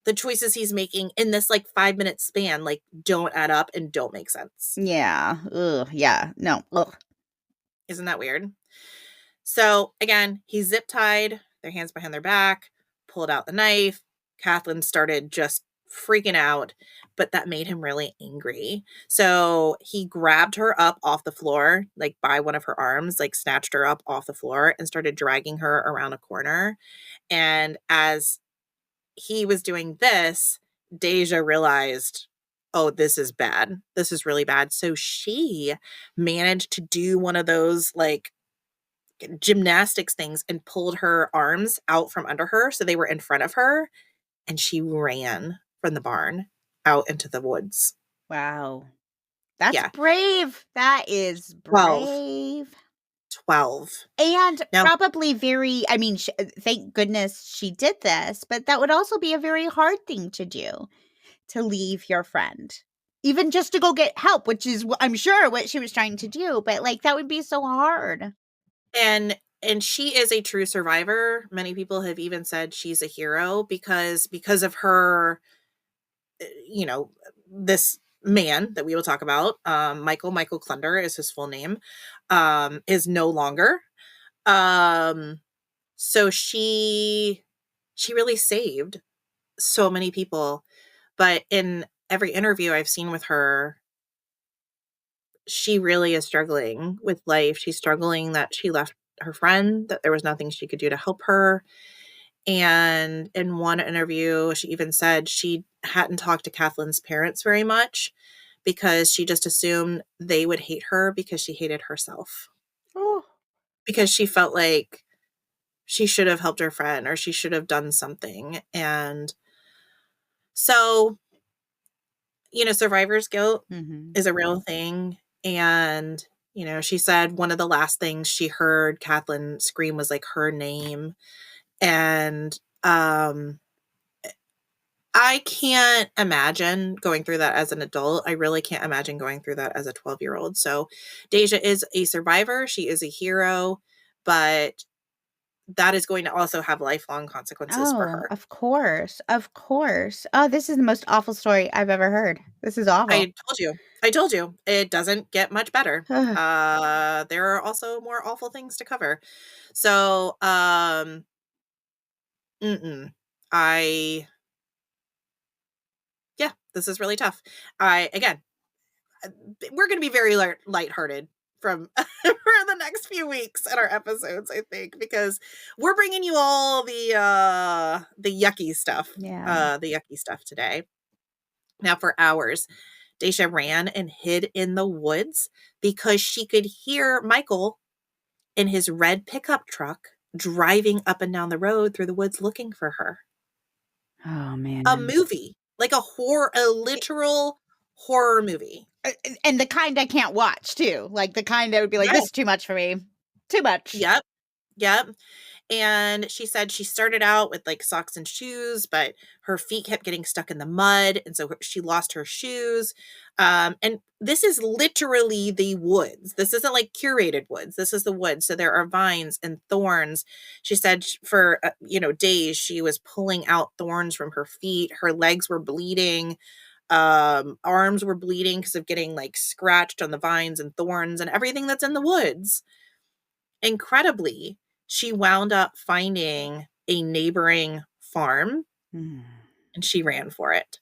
the choices he's making in this like 5-minute span, like don't add up and don't make sense. yeah. Ugh, yeah. No. Ugh. Isn't that weird? So again, he zip tied their hands behind their back, pulled out the knife. Kathlynn started just freaking out, but that made him really angry. So he grabbed her up off the floor, like by one of her arms, like snatched her up off the floor and started dragging her around a corner. And as he was doing this, Deja realized, oh, this is bad. This is really bad. So she managed to do one of those like gymnastics things and pulled her arms out from under her so they were in front of her, and she ran from the barn out into the woods. Wow. That's Yeah. brave. That is 12. brave. 12. And Now, probably very I mean, thank goodness she did this, but that would also be a very hard thing to do, to leave your friend. Even just to go get help, which is I'm sure what she was trying to do, but, like, that would be so hard. and she is a true survivor. Many people have even said she's a hero because of her, you know, this man that we will talk about, Michael Klunder is his full name, is no longer. Um, so she really saved so many people. But in every interview I've seen with her, she really is struggling with life. She's struggling that she left her friend, that there was nothing she could do to help her. And in one interview, she even said she hadn't talked to Kathlynn's parents very much because she just assumed they would hate her because she hated herself. Oh. Because she felt like she should have helped her friend or she should have done something. And so, survivor's guilt Mhm. is a real thing. And, she said one of the last things she heard Kathlynn scream was like her name. And I can't imagine going through that as an adult. I really can't imagine going through that as a 12-year-old. So Deja is a survivor. She is a hero, but that is going to also have lifelong consequences for Oh, her. of course, of course. Oh, this is the most awful story I've ever heard. This is awful. I told you, it doesn't get much better. Ugh. There are also more awful things to cover. So, mm-mm. I This is really tough. Again, we're going to be very lighthearted from for the next few weeks in our episodes, I think, because we're bringing you all the yucky stuff. The yucky stuff today. Now, for hours, Daisha ran and hid in the woods because she could hear Michael in his red pickup truck driving up and down the road through the woods looking for her. Oh, man. A movie, like a literal horror movie. And the kind I can't watch, too. Like the kind that would be like, this is too much for me. Too much. Yep. And she said she started out with like socks and shoes, but her feet kept getting stuck in the mud. And so she lost her shoes. And this is literally the woods. This isn't like curated woods. This is the woods. So there are vines and thorns. She said for, days she was pulling out thorns from her feet. Her legs were bleeding. Arms were bleeding because of getting like scratched on the vines and thorns and everything that's in the woods. Incredibly, she wound up finding a neighboring farm and she ran for it.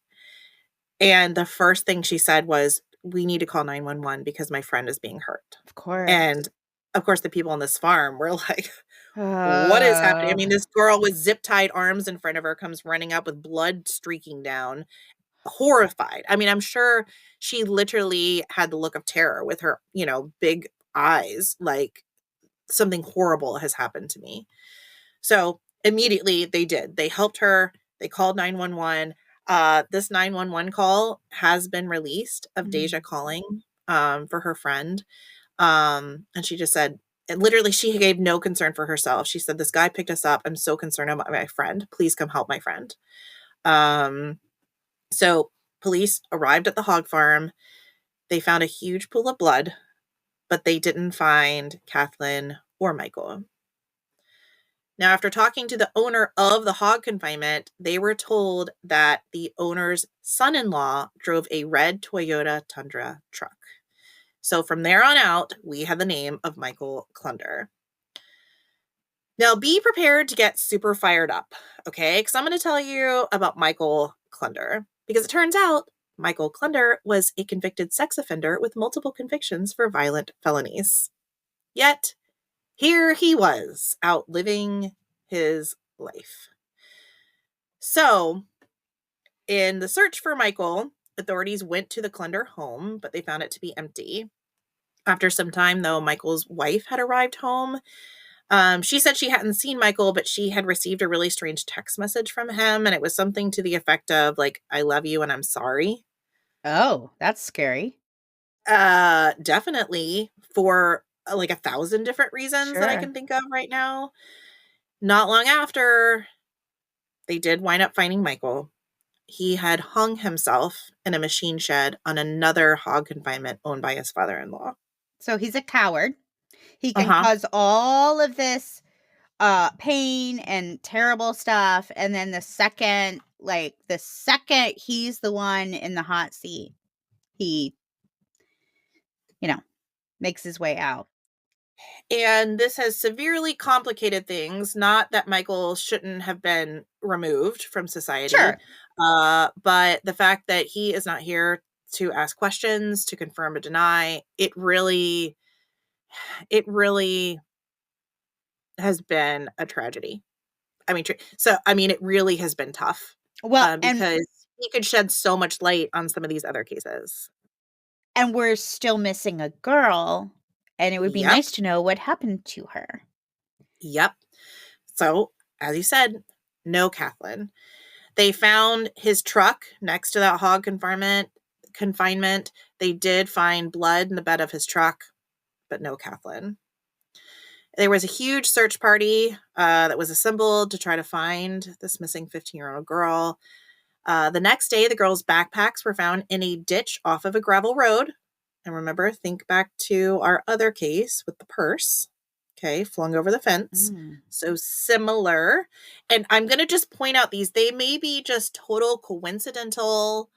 And the first thing she said was, we need to call 911 because my friend is being hurt. Of course. And of course, the people on this farm were like, what is happening? I mean, this girl with zip-tied arms in front of her comes running up with blood streaking down, horrified. I mean, I'm sure she literally had the look of terror with her, big eyes, like, something horrible has happened to me. So immediately they did. They helped her. They called 911. This 911 call has been released of Daisha calling for her friend. And she just said, literally, she gave no concern for herself. She said, this guy picked us up. I'm so concerned about my friend. Please come help my friend. So police arrived at the hog farm. They found a huge pool of blood, but they didn't find Kathlynn or Michael. Now, after talking to the owner of the hog confinement, they were told that the owner's son-in-law drove a red Toyota Tundra truck. So from there on out, we had the name of Michael Klunder. Now, be prepared to get super fired up, okay? Because I'm going to tell you about Michael Klunder. Because it turns out Michael Klunder was a convicted sex offender with multiple convictions for violent felonies. Yet, here he was, out living his life. So, in the search for Michael, authorities went to the Klunder home, but they found it to be empty. After some time, though, Michael's wife had arrived home. She said she hadn't seen Michael, but she had received a really strange text message from him, and it was something to the effect of, like, I love you and I'm sorry. Oh, that's scary. Definitely, for like 1,000 different reasons that I can think of right now. Not long after, they did wind up finding Michael. He had hung himself in a machine shed on another hog confinement owned by his father-in-law. So he's a coward. He can cause all of this pain and terrible stuff. And then the second he's the one in the hot seat, he, makes his way out. And this has severely complicated things. Not that Michael shouldn't have been removed from society. Sure. But the fact that he is not here to ask questions, to confirm or deny, it really has been a tragedy. I mean, it really has been tough. Well, because he could shed so much light on some of these other cases. And we're still missing a girl, and it would be nice to know what happened to her. Yep. So, as you said, no Kathlynn. They found his truck next to that hog confinement. They did find blood in the bed of his truck, but no Kathlynn. There was a huge search party that was assembled to try to find this missing 15-year-old girl. The next day, the girl's backpacks were found in a ditch off of a gravel road. And remember, think back to our other case with the purse. Okay, flung over the fence. So similar. And I'm going to just point out these. They may be just total coincidental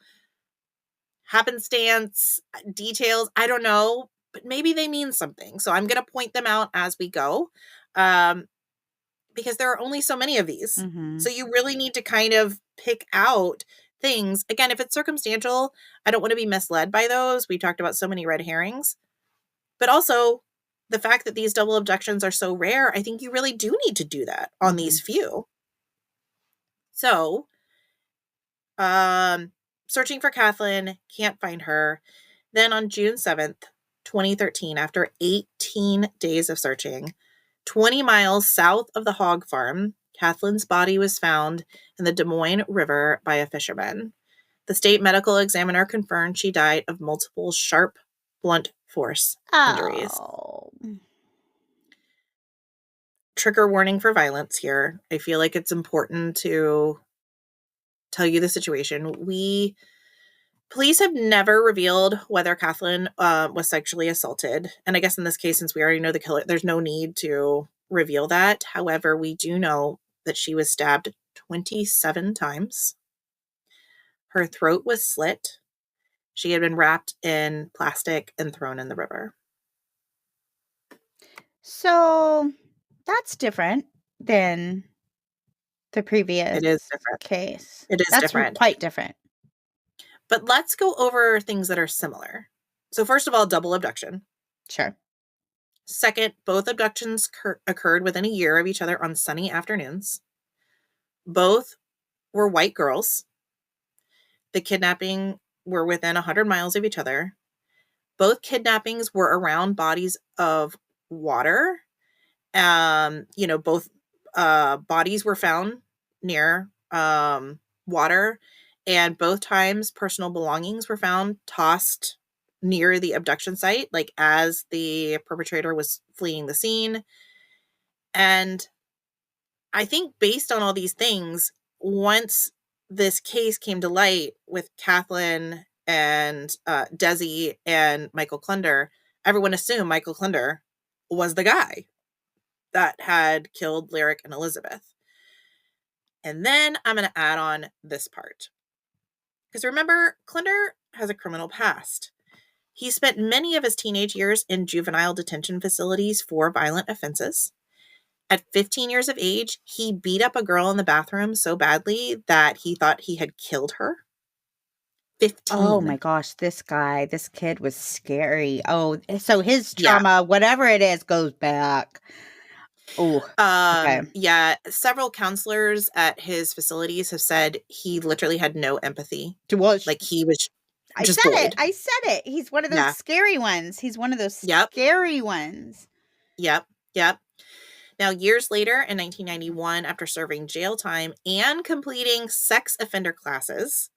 happenstance details. I don't know. But maybe they mean something. So I'm going to point them out as we go. Because there are only so many of these. So you really need to kind of pick out things. Again, if it's circumstantial, I don't want to be misled by those. We talked about so many red herrings. But also, the fact that these double abductions are so rare, I think you really do need to do that on these few. So, searching for Kathlynn, can't find her. Then on June 7th, 2013, after 18 days of searching, 20 miles south of the hog farm, Kathlynn's body was found in the Des Moines River by a fisherman. The state medical examiner confirmed she died of multiple sharp, blunt force injuries. Trigger warning for violence here. I feel like it's important to tell you the situation. Police have never revealed whether Kathlynn was sexually assaulted. And I guess in this case, since we already know the killer, there's no need to reveal that. However, we do know that she was stabbed 27 times. Her throat was slit. She had been wrapped in plastic and thrown in the river. So that's different than the previous case. It is different. Quite different. But let's go over things that are similar. So first of all, double abduction. Sure. Second, both abductions occurred within a year of each other on sunny afternoons. Both were white girls. The kidnapping were within 100 miles of each other. Both kidnappings were around bodies of water. Both bodies were found near water. And both times, personal belongings were found tossed near the abduction site, like as the perpetrator was fleeing the scene. And I think based on all these things, once this case came to light with Kathlynn and Desi and Michael Klunder, everyone assumed Michael Klunder was the guy that had killed Lyric and Elizabeth. And then I'm going to add on this part. Because remember, Klunder has a criminal past. He spent many of his teenage years in juvenile detention facilities for violent offenses. At 15 years of age, he beat up a girl in the bathroom so badly that he thought he had killed her. 15. Oh my gosh, this kid was scary. Oh, so his trauma, whatever it is, goes back. Oh, okay. Yeah. Several counselors at his facilities have said he literally had no empathy. Like he was just bullied. I said it. He's one of those scary ones. He's one of those scary ones. Yep. Now, years later, in 1991, after serving jail time and completing sex offender classes,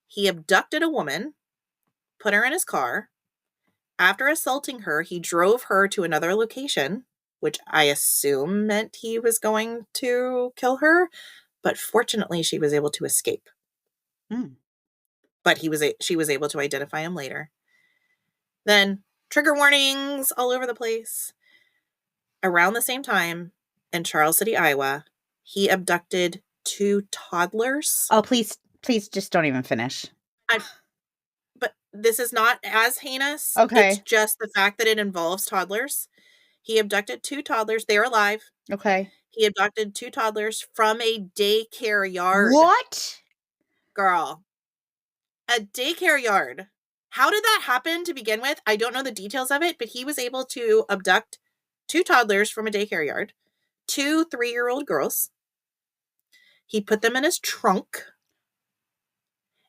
he abducted a woman, put her in his car. After assaulting her, he drove her to another location, which I assume meant he was going to kill her. But fortunately, she was able to escape. But she was able to identify him later. Then, trigger warnings all over the place. Around the same time, in Charles City, Iowa, he abducted 2 toddlers. Oh, please just don't even finish. But this is not as heinous. Okay. It's just the fact that it involves toddlers. He abducted 2 toddlers. They're alive. Okay. He abducted 2 toddlers from a daycare yard. What? Girl. A daycare yard. How did that happen to begin with? I don't know the details of it, but he was able to abduct 2 toddlers from a daycare yard, 2 3-year-old girls. He put them in his trunk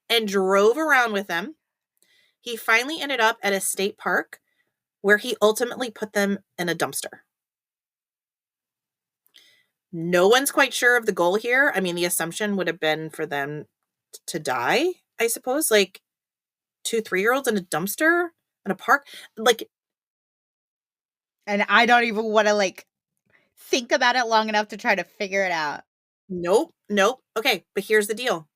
and drove around with them. He finally ended up at a state park where he ultimately put them in a dumpster. No one's quite sure of the goal here. I mean, the assumption would have been for them to die, I suppose. Like 2 3-year-olds in a dumpster in a park. Like, and I don't even want to think about it long enough to try to figure it out. Nope. Okay, but here's the deal.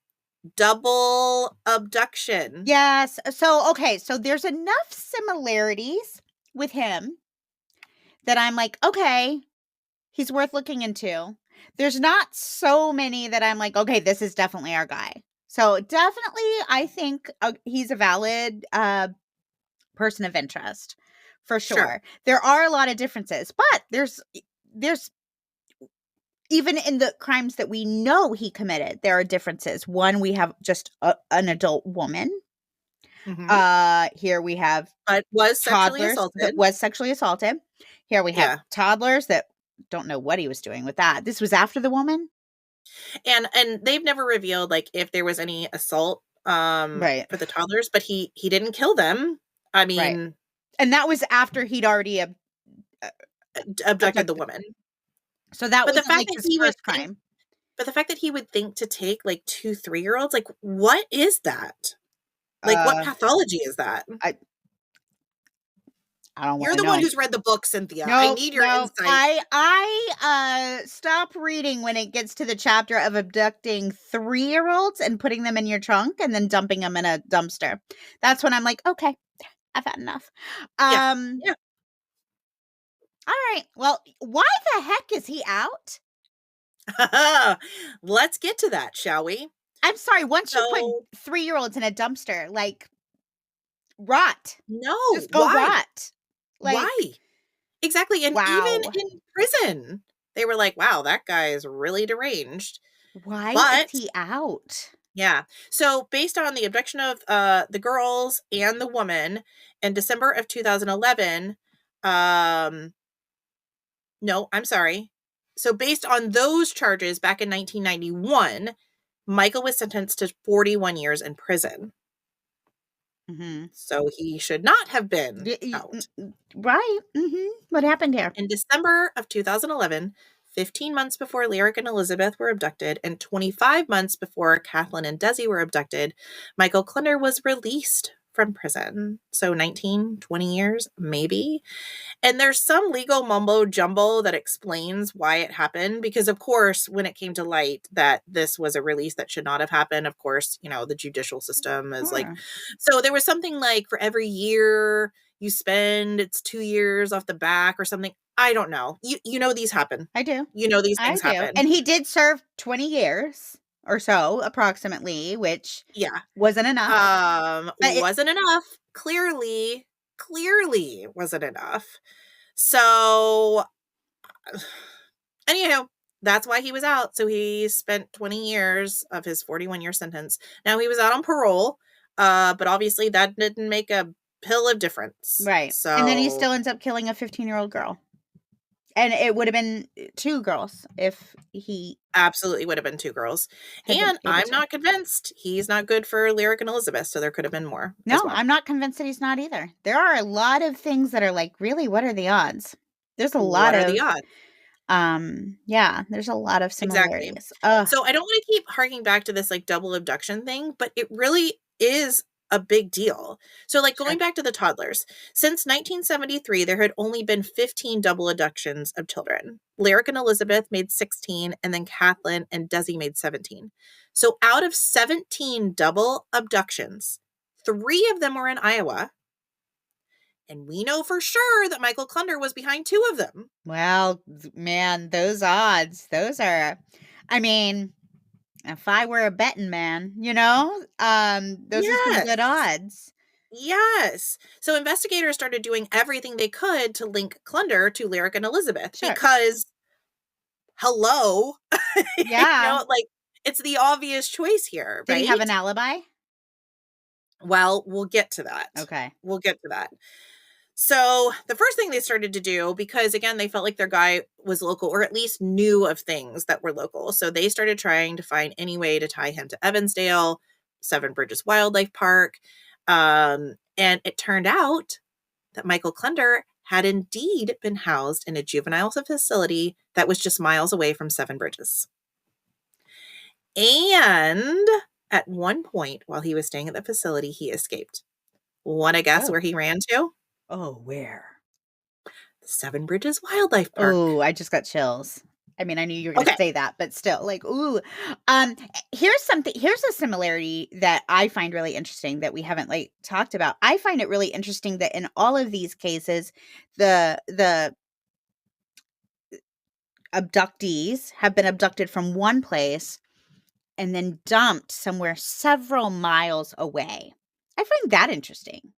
Double abduction. Yes. So there's enough similarities with him that I'm like, okay, he's worth looking into. There's not so many that I'm like, okay, this is definitely our guy. So definitely, I think he's a valid person of interest for sure. There are a lot of differences, but there's even in the crimes that we know he committed, there are differences. One, we have just an adult woman. Here we have but was sexually toddlers assaulted. that was sexually assaulted. Here we have toddlers that don't know what he was doing with that. This was after the woman. And they've never revealed like if there was any assault for the toddlers, but he didn't kill them. I mean, and that was after he'd already abducted the woman. So that was like his first crime. But the fact that he would think to take like 2 3-year-olds, like what is that? Like what pathology is that? I don't want to know. You're the one who's read the book, Cynthia. No, I need your insight. I stop reading when it gets to the chapter of abducting 3-year-olds and putting them in your trunk and then dumping them in a dumpster. That's when I'm like, okay, I've had enough. Yeah. All right. Well, why the heck is he out? Let's get to that, shall we? I'm sorry. Once you put 3-year-olds in a dumpster, like, rot. No. Just go rot. Like, why? Exactly. And even in prison, they were like, wow, that guy is really deranged. Why is he out? Yeah. So based on the abduction of the girls and the woman in December of 2011, no, I'm sorry. So based on those charges back in 1991, Michael was sentenced to 41 years in prison. So he should not have been out. Right. What happened here? In December of 2011, 15 months before Lyric and Elizabeth were abducted and 25 months before Kathlynn and Desi were abducted, Michael Klunder was released from prison. So 19, 20 years, maybe. And there's some legal mumbo jumbo that explains why it happened. Because, of course, when it came to light that this was a release that should not have happened, of course, you know, the judicial system is like, so there was something like for every year you spend, it's 2 years off the back or something. I don't know. You know, these happen. I do. You know, these things happen. And he did serve 20 years. Or so, approximately, which wasn't enough. Wasn't enough. Clearly wasn't enough. So, anyhow, that's why he was out. So he spent 20 years of his 41-year sentence. Now he was out on parole, but obviously that didn't make a pill of difference. Right. So, and then he still ends up killing a 15-year-old girl. And it would have been 2 girls if he... Absolutely would have been 2 girls. And I'm not convinced he's not good for Lyric and Elizabeth, so there could have been more. No, I'm not convinced that he's not either. There are a lot of things that are like, really, what are the odds? There's a lot of... What are the odds? Yeah, there's a lot of similarities. Exactly. So I don't want to keep harking back to this like double abduction thing, but it really is a big deal. So like going back to the toddlers, since 1973, there had only been 15 double abductions of children. Lyric and Elizabeth made 16, and then Kathlynn and Desi made 17. So out of 17 double abductions, 3 of them were in Iowa. And we know for sure that Michael Klunder was behind 2 of them. Well, man, those odds, those are, I mean... If I were a betting man, you know, those are some good odds. Yes. So investigators started doing everything they could to link Klunder to Lyric and Elizabeth because, hello, you know, like it's the obvious choice here. Did he have an alibi? Well, we'll get to that. Okay. We'll get to that. So the first thing they started to do, because again, they felt like their guy was local or at least knew of things that were local. So they started trying to find any way to tie him to Evansdale, Seven Bridges Wildlife Park. And it turned out that Michael Klunder had indeed been housed in a juvenile facility that was just miles away from Seven Bridges. And at one point while he was staying at the facility, he escaped. Want to guess where he ran to? Oh, where? Seven Bridges Wildlife Park. Oh, I just got chills. I mean, I knew you were going to say that, but still, like, ooh. Here's a similarity that I find really interesting that we haven't, like, talked about. I find it really interesting that in all of these cases, the abductees have been abducted from one place and then dumped somewhere several miles away. I find that interesting.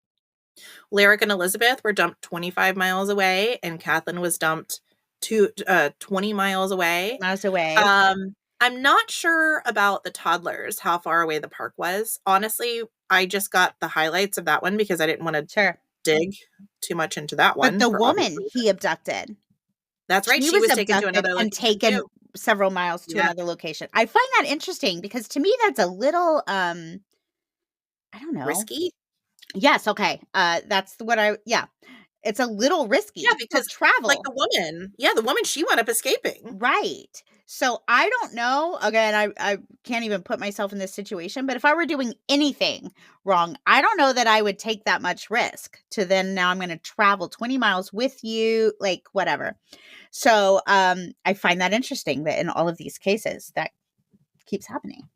Lyric and Elizabeth were dumped 25 miles away, and Kathlynn was dumped 20 miles away. Miles away. I'm not sure about the toddlers, how far away the park was. Honestly, I just got the highlights of that one because I didn't want to dig too much into that one. But the for obvious woman reasons. he abducted. That's right. She was taken to another location and taken too. several miles to another location. I find that interesting because to me that's a little I don't know. Risky? Yes, okay. That's what it's a little risky. Yeah, because travel. Like the woman, she wound up escaping. Right. So I don't know. Again, I can't even put myself in this situation, but if I were doing anything wrong, I don't know that I would take that much risk to then now I'm going to travel 20 miles with you, like whatever. So I find that interesting that in all of these cases that keeps happening.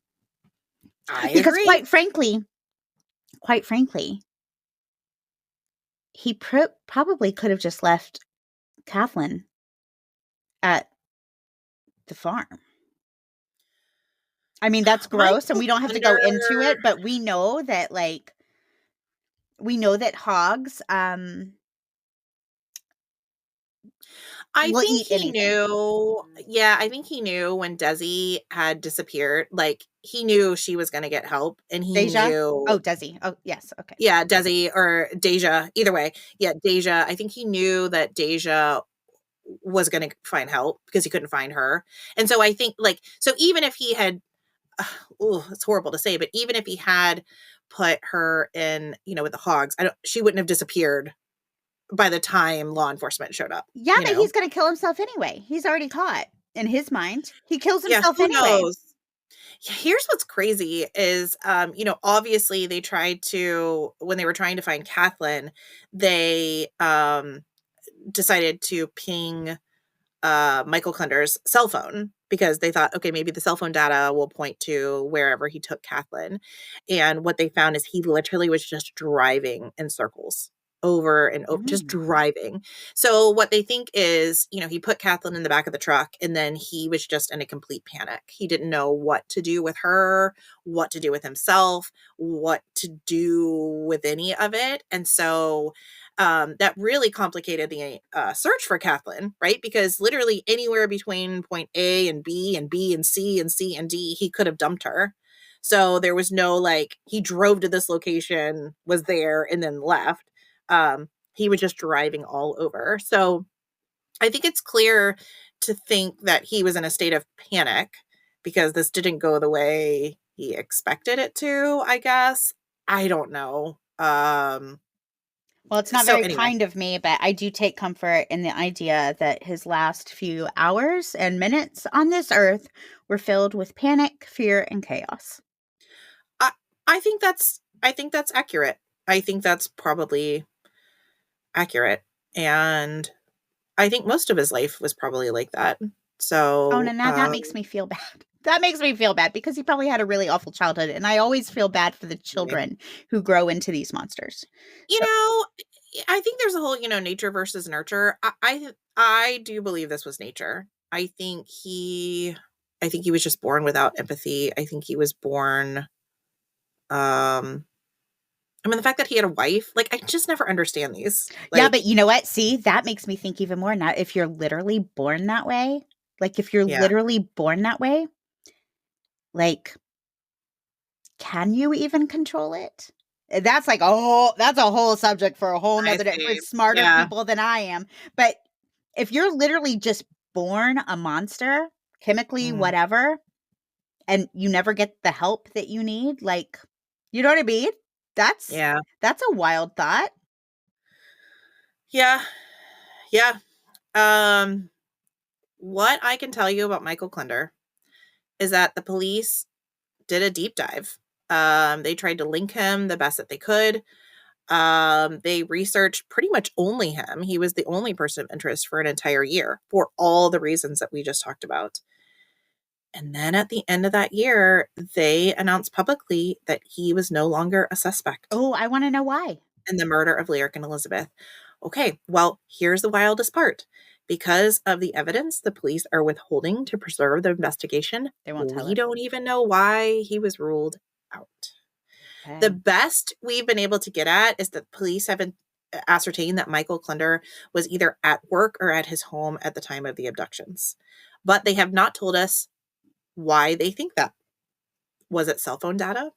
Because agree. quite frankly, he probably could have just left Kathlynn at the farm. I mean, that's gross, and we don't have to go into it, but we know that, hogs, I think he knew. Yeah, I think he knew when Desi had disappeared. Like, he knew she was going to get help, and he knew. Oh, Desi. Oh, yes. Okay. Yeah, Desi or Deja. Either way. Yeah, Deja. I think he knew that Deja was going to find help because he couldn't find her. And so I think, so even if he had, it's horrible to say, but even if he had put her in, with the hogs, she wouldn't have disappeared by the time law enforcement showed up. Yeah, but he's going to kill himself anyway. He's already caught in his mind. He kills himself anyway. Knows? Yeah, here's what's crazy is, obviously they tried to, when they were trying to find Kathlynn, they decided to ping Michael Klunder's cell phone because they thought, okay, maybe the cell phone data will point to wherever he took Kathlynn. And what they found is he literally was just driving in circles over and over, just driving. So what they think is, he put Kathlynn in the back of the truck and then he was just in a complete panic. He didn't know what to do with her, what to do with himself, what to do with any of it. And so that really complicated the search for Kathlynn, right? Because literally anywhere between point A and B and B and C and C and D, he could have dumped her. So there was no he drove to this location, was there, and then left. He was just driving all over. So I think it's clear to think that he was in a state of panic because this didn't go the way he expected it to, I guess. I don't know. Well, it's not very kind of me, but I do take comfort in the idea that his last few hours and minutes on this earth were filled with panic, fear, and chaos. I think that's accurate. I think that's probably accurate. And I think most of his life was probably like that. So now that makes me feel bad. That makes me feel bad because he probably had a really awful childhood. And I always feel bad for the children who grow into these monsters. I think there's a whole, nature versus nurture. I do believe this was nature. I think he was just born without empathy. I think he was born, the fact that he had a wife, I just never understand these. Yeah, but you know what? See, that makes me think even more now. If you're literally born that way, literally born that way, can you even control it? That's that's a whole subject for a whole nother day for smarter people than I am. But if you're literally just born a monster, chemically, whatever, and you never get the help that you need, you know what I mean? That's a wild thought. Yeah. What I can tell you about Michael Klunder is that the police did a deep dive. They tried to link him the best that they could. They researched pretty much only him. He was the only person of interest for an entire year for all the reasons that we just talked about. And then at the end of that year, they announced publicly that he was no longer a suspect. Oh, I want to know why. In the murder of Lyric and Elizabeth. Okay, well, here's the wildest part. Because of the evidence the police are withholding to preserve the investigation, we don't even know why he was ruled out. Okay. The best we've been able to get at is that police have ascertain that Michael Klunder was either at work or at his home at the time of the abductions. But they have not told us why they think that. Was it cell phone data?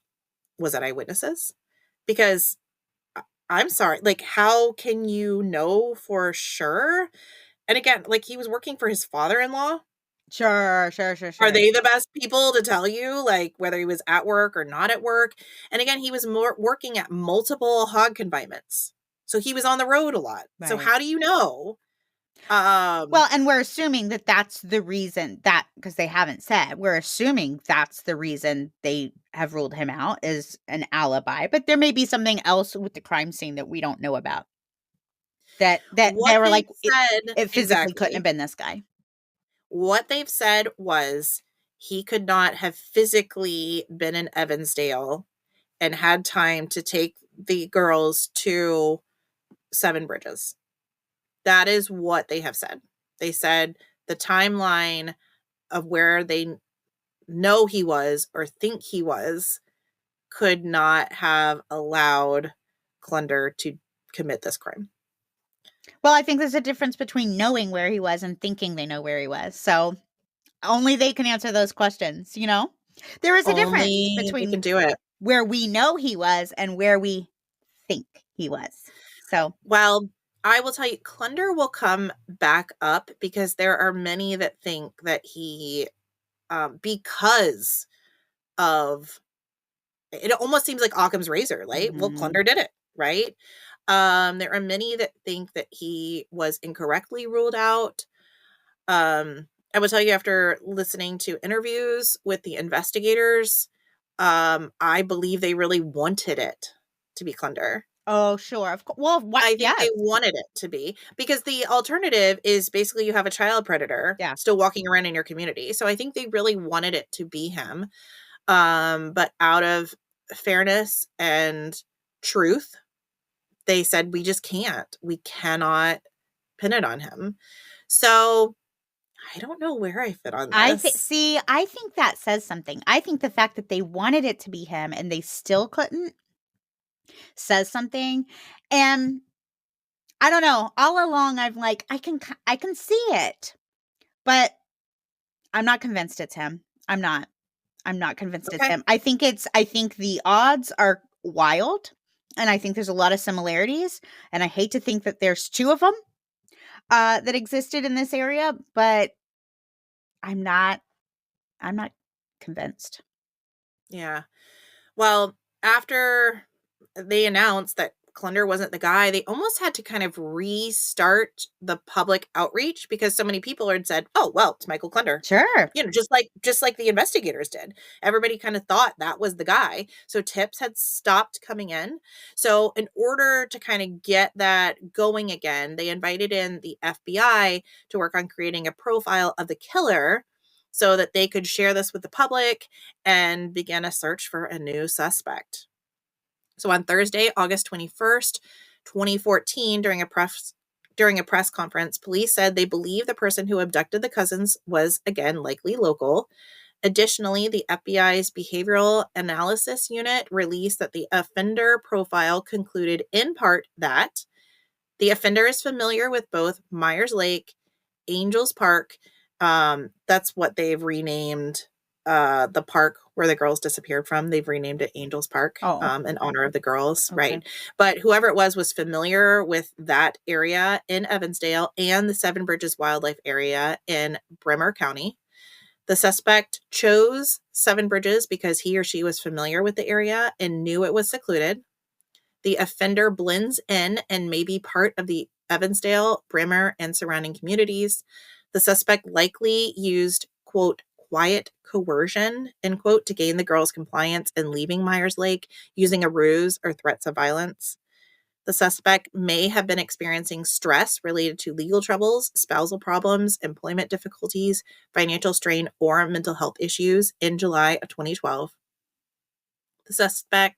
Was it eyewitnesses? Because I'm sorry, like, how can you know for sure? And again, like, he was working for his father-in-law. Sure. Are they the best people to tell you, like, whether he was at work or not at work? And again, he was more working at multiple hog confinements. So he was on the road a lot. Right. So how do you know? Well, and we're assuming that that's the reason that, because they haven't said, we're assuming that's the reason they have ruled him out is an alibi. But there may be something else with the crime scene that we don't know about. That what they were they've like, said, it physically couldn't exactly. have been this guy. What they've said was he could not have physically been in Evansdale and had time to take the girls to Seven Bridges. That is what they have said. They said the timeline of where they know he was or think he was could not have allowed Klunder to commit this crime. Well, I think there's a difference between knowing where he was and thinking they know where he was. So only they can answer those questions, you know? There is a difference Only they between can do it. where we know he was and where we think he was. So, well, I will tell you, Klunder will come back up because there are many that think that he, because of, it almost seems like Occam's razor, right? Well, Klunder did it, right? There are many that think that he was incorrectly ruled out. I will tell you, after listening to interviews with the investigators, I believe they really wanted it to be Klunder. Oh, sure. Of course. Well, what? I think they wanted it to be, because the alternative is basically you have a child predator still walking around in your community. So I think they really wanted it to be him. But out of fairness and truth, they said, we just can't. We cannot pin it on him. So I don't know where I fit on this. I think that says something. I think the fact that they wanted it to be him and they still couldn't says something. And I don't know. All along, I'm like, I can see it, but I'm not convinced it's him. I'm not convinced it's him. I think the odds are wild, and I think there's a lot of similarities. And I hate to think that there's two of them that existed in this area, but I'm not convinced. Yeah. Well, after they announced that Klunder wasn't the guy, they almost had to kind of restart the public outreach because so many people had said, oh, well, it's Michael Klunder. Sure. You know, just like the investigators did. Everybody kind of thought that was the guy. So tips had stopped coming in. So in order to kind of get that going again, they invited in the FBI to work on creating a profile of the killer so that they could share this with the public and begin a search for a new suspect. So on Thursday, August 21st, 2014, during a press conference, police said they believe the person who abducted the cousins was, again, likely local. Additionally, the FBI's Behavioral Analysis Unit released that the offender profile concluded in part that the offender is familiar with both Meyers Lake, Angels Park. That's what they've renamed the park where the girls disappeared from. They've renamed it Angels Park in honor of the girls. Okay. Right. But whoever it was familiar with that area in Evansdale and the Seven Bridges Wildlife Area in Bremer County. The suspect chose Seven Bridges because he or she was familiar with the area and knew it was secluded. The offender blends in and may be part of the Evansdale, Bremer, and surrounding communities. The suspect likely used, quote, quiet coercion, end quote, to gain the girls' compliance in leaving Meyers Lake using a ruse or threats of violence. The suspect may have been experiencing stress related to legal troubles, spousal problems, employment difficulties, financial strain, or mental health issues in July of 2012. The suspect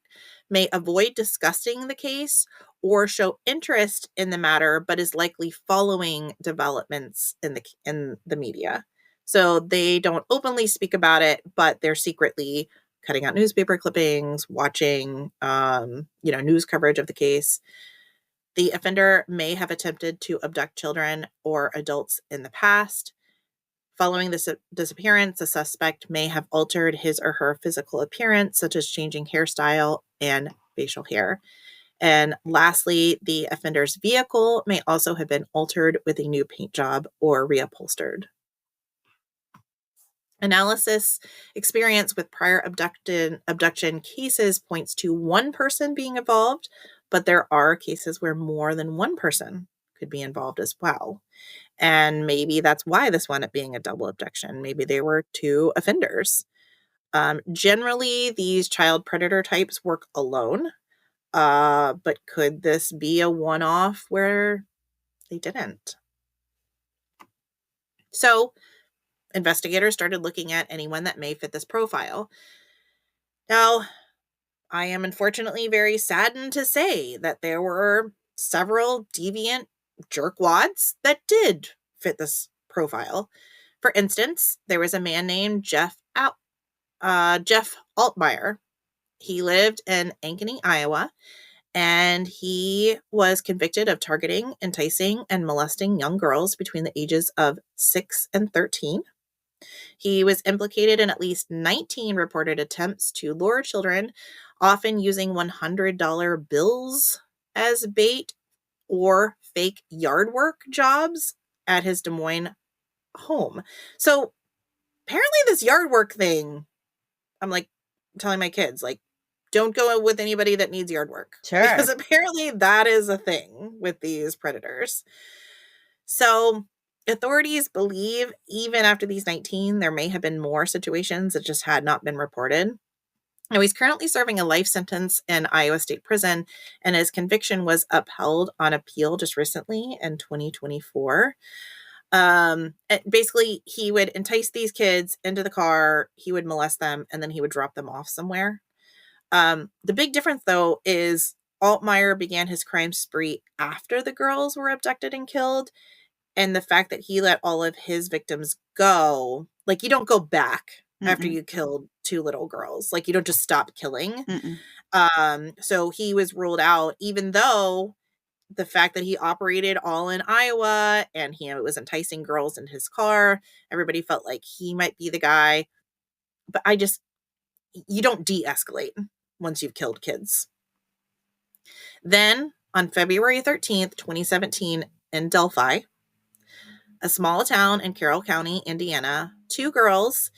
may avoid discussing the case or show interest in the matter, but is likely following developments in the media. So they don't openly speak about it, but they're secretly cutting out newspaper clippings, watching, news coverage of the case. The offender may have attempted to abduct children or adults in the past. Following this disappearance, the suspect may have altered his or her physical appearance, such as changing hairstyle and facial hair. And lastly, the offender's vehicle may also have been altered with a new paint job or reupholstered. Analysis experience with prior abduction cases points to one person being involved, but there are cases where more than one person could be involved as well. And maybe that's why this wound up being a double abduction. Maybe they were two offenders. Generally, these child predator types work alone. But could this be a one-off where they didn't? So investigators started looking at anyone that may fit this profile. Now, I am unfortunately very saddened to say that there were several deviant jerkwads that did fit this profile. For instance, there was a man named Jeff Altmeyer. He lived in Ankeny, Iowa, and he was convicted of targeting, enticing, and molesting young girls between the ages of 6 and 13. He was implicated in at least 19 reported attempts to lure children, often using $100 bills as bait or fake yard work jobs at his Des Moines home. So apparently this yard work thing, I'm like telling my kids, like, don't go with anybody that needs yard work. Sure. Because apparently that is a thing with these predators. So authorities believe even after these 19, there may have been more situations that just had not been reported. Now, he's currently serving a life sentence in Iowa State Prison, and his conviction was upheld on appeal just recently in 2024. Basically, he would entice these kids into the car, he would molest them, and then he would drop them off somewhere. The big difference, though, is Altmeyer began his crime spree after the girls were abducted and killed, and the fact that he let all of his victims go, like, you don't go back after you killed two little girls. Like, you don't just stop killing. So he was ruled out, even though the fact that he operated all in Iowa and he was enticing girls in his car, everybody felt like he might be the guy. But you don't de-escalate once you've killed kids. Then on February 13th, 2017, in Delphi, a small town in Carroll County, Indiana, two girls,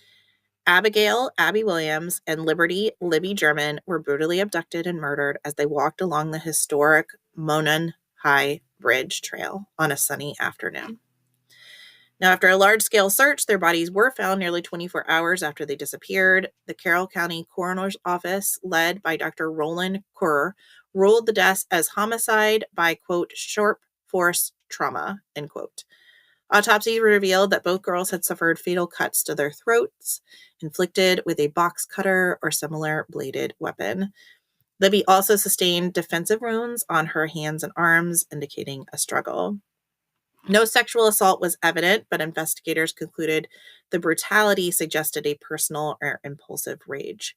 Abigail Abby Williams and Liberty Libby German, were brutally abducted and murdered as they walked along the historic Monon High Bridge Trail on a sunny afternoon. Now, after a large-scale search, their bodies were found nearly 24 hours after they disappeared. The Carroll County Coroner's Office, led by Dr. Roland Kerr, ruled the deaths as homicide by, quote, sharp force trauma, end quote. Autopsy revealed that both girls had suffered fatal cuts to their throats, inflicted with a box cutter or similar bladed weapon. Libby also sustained defensive wounds on her hands and arms, indicating a struggle. No sexual assault was evident, but investigators concluded the brutality suggested a personal or impulsive rage.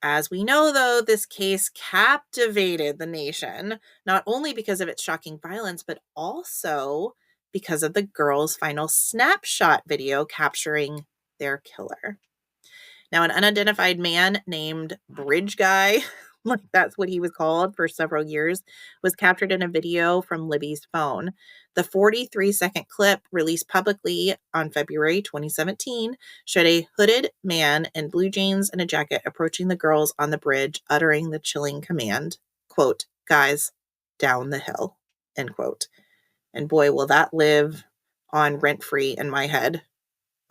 As we know, though, this case captivated the nation, not only because of its shocking violence, but also because of the girls' final snapshot video capturing their killer. Now, an unidentified man named Bridge Guy, like that's what he was called for several years, was captured in a video from Libby's phone. The 43-second clip released publicly on February 2017 showed a hooded man in blue jeans and a jacket approaching the girls on the bridge, uttering the chilling command, quote, "Guys, down the hill," end quote. And boy, will that live on rent-free in my head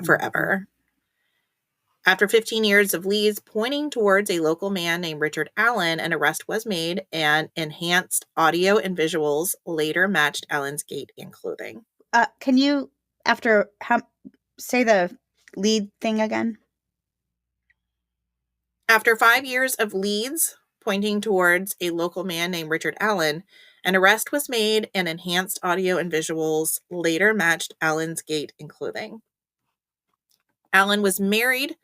forever. After 15 years of leads pointing towards a local man named Richard Allen, an arrest was made, and enhanced audio and visuals later matched Allen's gait and clothing. Can you, say the lead thing again? After 5 years of leads pointing towards a local man named Richard Allen, an arrest was made, and enhanced audio and visuals later matched Allen's gait and clothing. Allen was married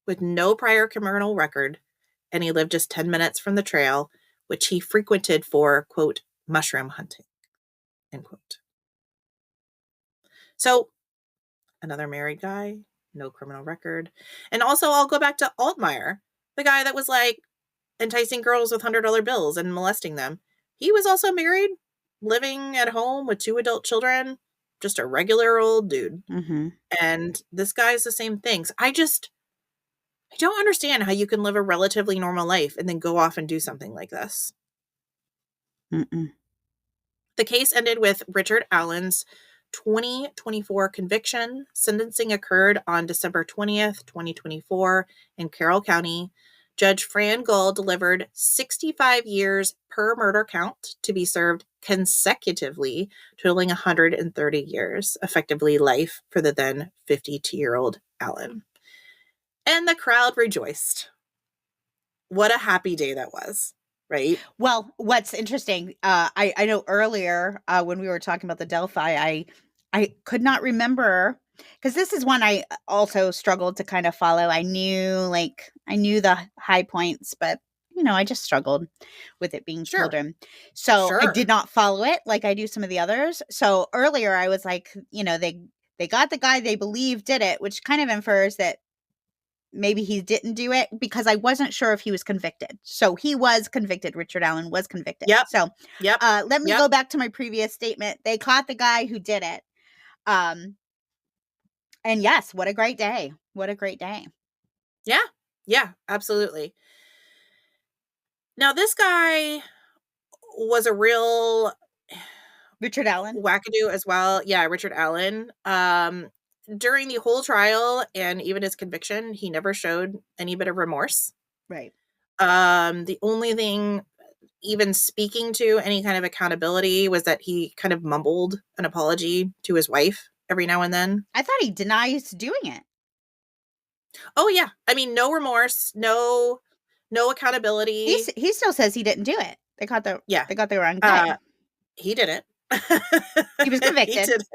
with no prior criminal record, and he lived just 10 minutes from the trail, which he frequented for, quote, mushroom hunting, end quote. So another married guy, no criminal record. And also I'll go back to Altmaier, the guy that was like enticing girls with $100 bills and molesting them. He was also married, living at home with 2 adult children, just a regular old dude. Mm-hmm. And this guy's the same things. I don't understand how you can live a relatively normal life and then go off and do something like this. Mm-mm. The case ended with Richard Allen's 2024 conviction. Sentencing occurred on December 20th, 2024 in Carroll County. Judge Fran Gull delivered 65 years per murder count to be served consecutively, totaling 130 years, effectively life for the then 52-year-old Allen. And the crowd rejoiced. What a happy day that was, right? Well, what's interesting, I know earlier when we were talking about the Delphi, I could not remember, because this is one I also struggled to kind of follow. I knew the high points, but I just struggled with it being Sure. children. So I Sure. did not follow it like I do some of the others. So earlier I was like, they got the guy they believe did it, which kind of infers that maybe he didn't do it, because I wasn't sure if he was convicted. So he was convicted. Richard Allen was convicted. Yep. So Yep. let me go back to my previous statement. They caught the guy who did it. And yes, what a great day. What a great day. Yeah. Yeah, absolutely. Now, this guy was a real Richard Allen. wackadoo as well. Yeah, Richard Allen. During the whole trial and even his conviction, he never showed any bit of remorse. Right. The only thing even speaking to any kind of accountability was that he kind of mumbled an apology to his wife every now and then. I thought he denies doing it. Oh, yeah. I mean, no remorse, no accountability. He still says he didn't do it. They got the wrong guy. He didn't. He was convicted. He didn't.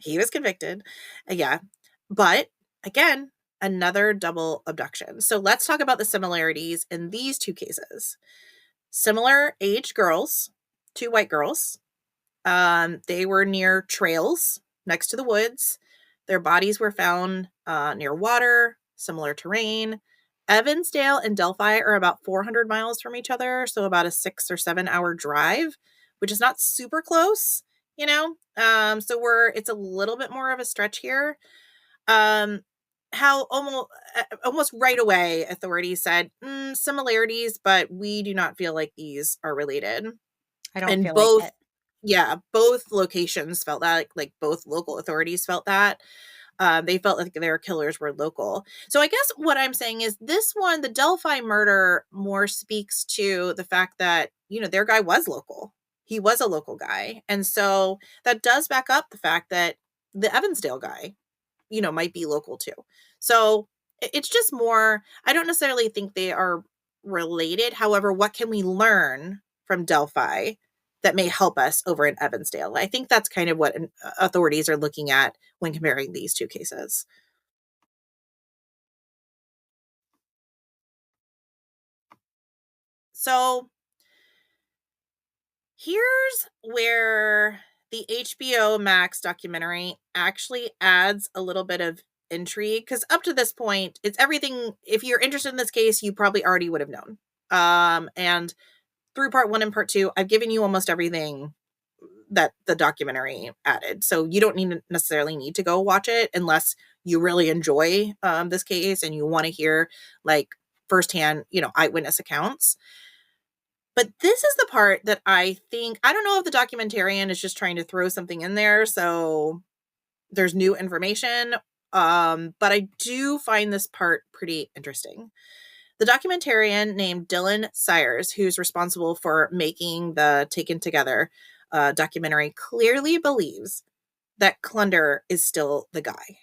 He was convicted. Yeah. But again, another double abduction. So let's talk about the similarities in these two cases. Similar age girls, 2 white girls. They were near trails next to the woods. Their bodies were found near water, similar terrain. Evansdale and Delphi are about 400 miles from each other, so about a 6 or 7 hour drive, which is not super close, so it's a little bit more of a stretch here. How almost right away, authorities said similarities, but we do not feel like these are related. I don't feel like it. Yeah, both locations felt that, like both local authorities felt that. They felt like their killers were local. So I guess what I'm saying is this one, the Delphi murder, more speaks to the fact that, their guy was local. He was a local guy. And so that does back up the fact that the Evansdale guy, might be local too. So it's just more, I don't necessarily think they are related. However, what can we learn from Delphi that may help us over in Evansdale? I think that's kind of what authorities are looking at when comparing these two cases. So here's where the HBO Max documentary actually adds a little bit of intrigue, because up to this point, it's everything. If you're interested in this case, you probably already would have known. And through part 1 and part 2, I've given you almost everything that the documentary added. So you don't necessarily need to go watch it unless you really enjoy this case and you want to hear like firsthand, eyewitness accounts. But this is the part that I don't know if the documentarian is just trying to throw something in there so there's new information, but I do find this part pretty interesting. The documentarian named Dylan Sayers, who's responsible for making the Taken Together documentary, clearly believes that Klunder is still the guy.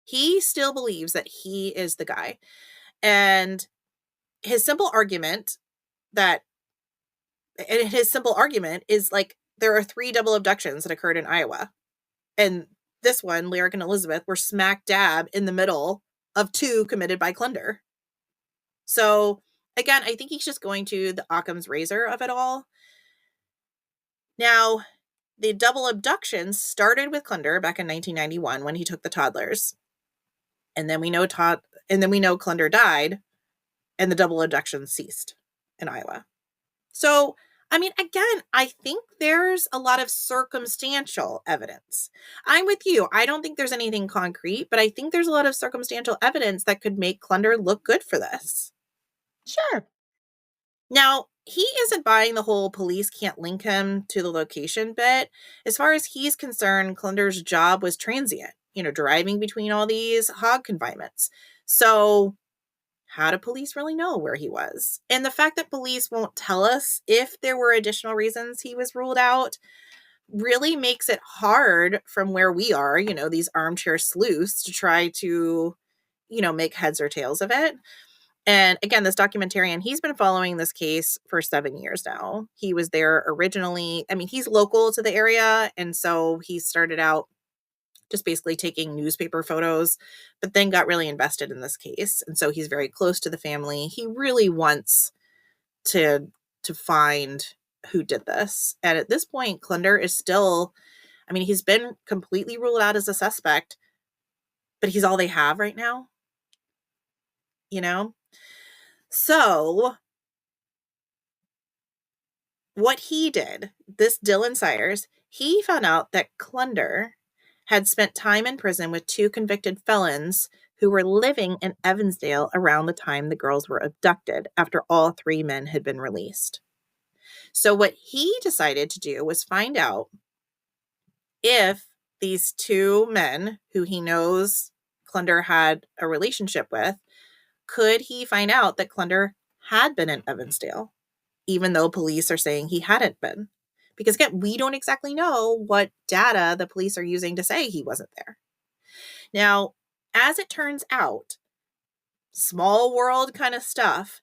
He still believes that he is the guy. And his simple argument is like, there are 3 double abductions that occurred in Iowa. And this one, Lyric and Elizabeth, were smack dab in the middle of 2 committed by Klunder. So again, I think he's just going to the Occam's razor of it all. Now, the double abductions started with Klunder back in 1991 when he took the toddlers. And then we know Klunder died and the double abductions ceased in Iowa. So, I mean, again, I think there's a lot of circumstantial evidence. I'm with you. I don't think there's anything concrete, but I think there's a lot of circumstantial evidence that could make Klunder look good for this. Sure. Now, he isn't buying the whole police can't link him to the location bit. As far as he's concerned, Klunder's job was transient, driving between all these hog confinements. So how do police really know where he was? And the fact that police won't tell us if there were additional reasons he was ruled out really makes it hard from where we are, these armchair sleuths, to try to, make heads or tails of it. And again, this documentarian, he's been following this case for 7 years now. He was there originally. I mean, he's local to the area. And so he started out just basically taking newspaper photos, but then got really invested in this case. And so he's very close to the family. He really wants to find who did this. And at this point, Klunder is still, I mean, he's been completely ruled out as a suspect, but he's all they have right now. So what he did, this Dylan Sayers, he found out that Klunder had spent time in prison with 2 convicted felons who were living in Evansdale around the time the girls were abducted after all 3 men had been released. So what he decided to do was find out if these 2 men who he knows Klunder had a relationship with, could he find out that Klunder had been in Evansdale, even though police are saying he hadn't been? Because again, we don't exactly know what data the police are using to say he wasn't there. Now, as it turns out, small world kind of stuff,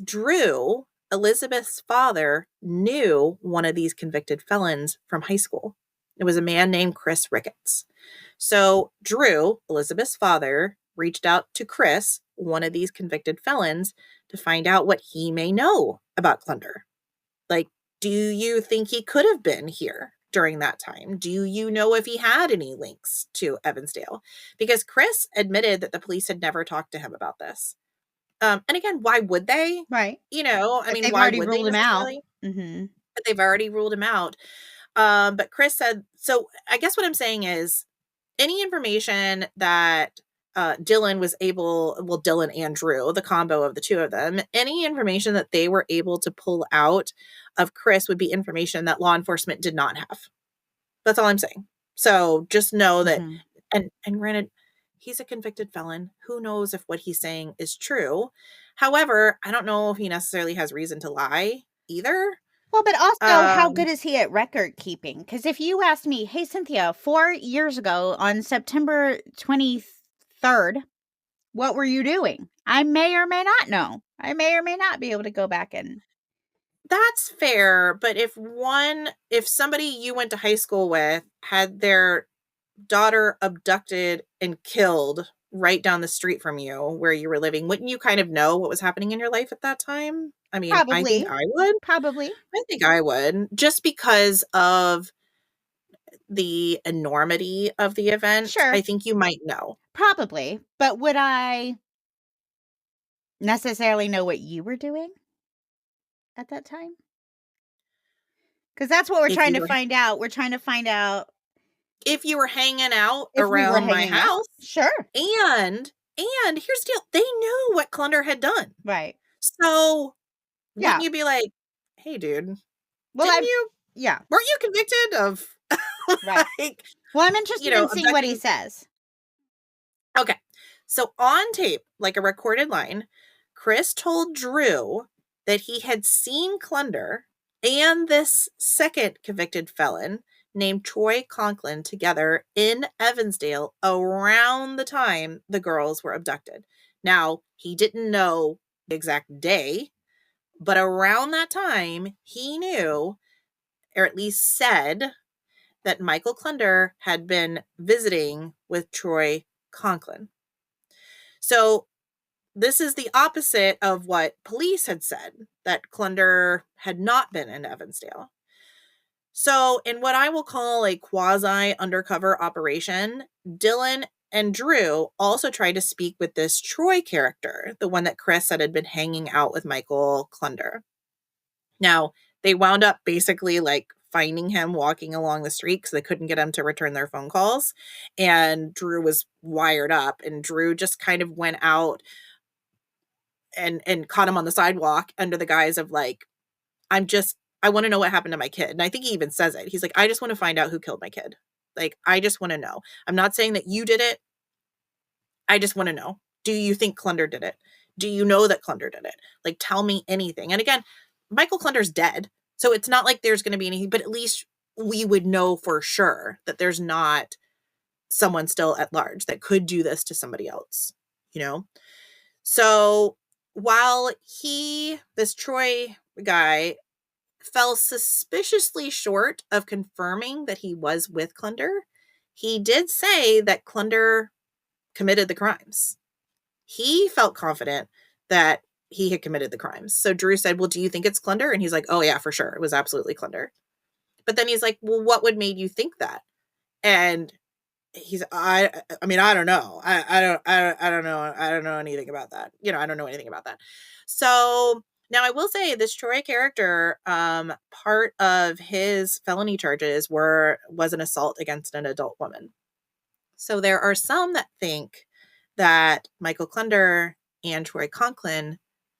Drew, Elizabeth's father, knew one of these convicted felons from high school. It was a man named Chris Ricketts. So Drew, Elizabeth's father, reached out to Chris, one of these convicted felons, to find out what he may know about Klunder. Like, do you think he could have been here during that time? Do you know if he had any links to Evansdale? Because Chris admitted that the police had never talked to him about this. And again, why would they? Right. I mean, they've why already would ruled they him out. necessarily? Mm-hmm. But they've already ruled him out. But Chris said, so I guess what I'm saying is any information that Dylan and Drew, the combo of the 2 of them, any information that they were able to pull out of Chris would be information that law enforcement did not have. That's all I'm saying. So just know that, and granted, he's a convicted felon. Who knows if what he's saying is true? However, I don't know if he necessarily has reason to lie either. Well, but also, how good is he at record keeping? Because if you asked me, hey, Cynthia, 4 years ago on September 23rd, what were you doing? I may or may not know. I may or may not be able to go back and. That's fair. But if somebody you went to high school with had their daughter abducted and killed right down the street from you where you were living, wouldn't you kind of know what was happening in your life at that time? I mean, Probably. I think I would. Probably. I think I would, just because of the enormity of the event. Sure. I think you might know. Probably. But would I necessarily know what you were doing at that time? Because that's what we're trying to find out. We're trying to find out if you were hanging out around my house. Sure. And here's the deal. They knew what Klunder had done. Right. So wouldn't you be like, hey, dude, well, weren't you convicted of right. Well, I'm interested in seeing what he says. Okay. So on tape, like a recorded line, Chris told Drew that he had seen Klunder and this second convicted felon named Troy Conklin together in Evansdale around the time the girls were abducted. Now, he didn't know the exact day, but around that time, he knew, or at least said, that Michael Klunder had been visiting with Troy Conklin. So this is the opposite of what police had said, that Klunder had not been in Evansdale. So in what I will call a quasi undercover operation, Dylan and Drew also tried to speak with this Troy character, the one that Chris said had been hanging out with Michael Klunder. Now, they wound up basically like finding him walking along the street because they couldn't get him to return their phone calls. And Drew was wired up, and Drew just kind of went out and caught him on the sidewalk under the guise of like, I want to know what happened to my kid. And I think he even says it. He's like, I just want to find out who killed my kid. Like, I just want to know. I'm not saying that you did it. I just want to know. Do you think Klunder did it? Do you know that Klunder did it? Like, tell me anything. And again, Michael Klunder's dead. So it's not like there's going to be anything, but at least we would know for sure that there's not someone still at large that could do this to somebody else, you know? So while this Troy guy, fell suspiciously short of confirming that he was with Klunder, he did say that Klunder committed the crimes. He felt confident that he had committed the crimes. So Drew said, well, do you think it's Klunder? And he's like, oh yeah, for sure. It was absolutely Klunder. But then he's like, well, what would made you think that? And he's, I mean, I don't know. I don't know. I don't know anything about that. You know, I don't know anything about that. So now I will say this Troy character, part of his felony charges was an assault against an adult woman. So there are some that think that Michael Klunder and Troy Conklin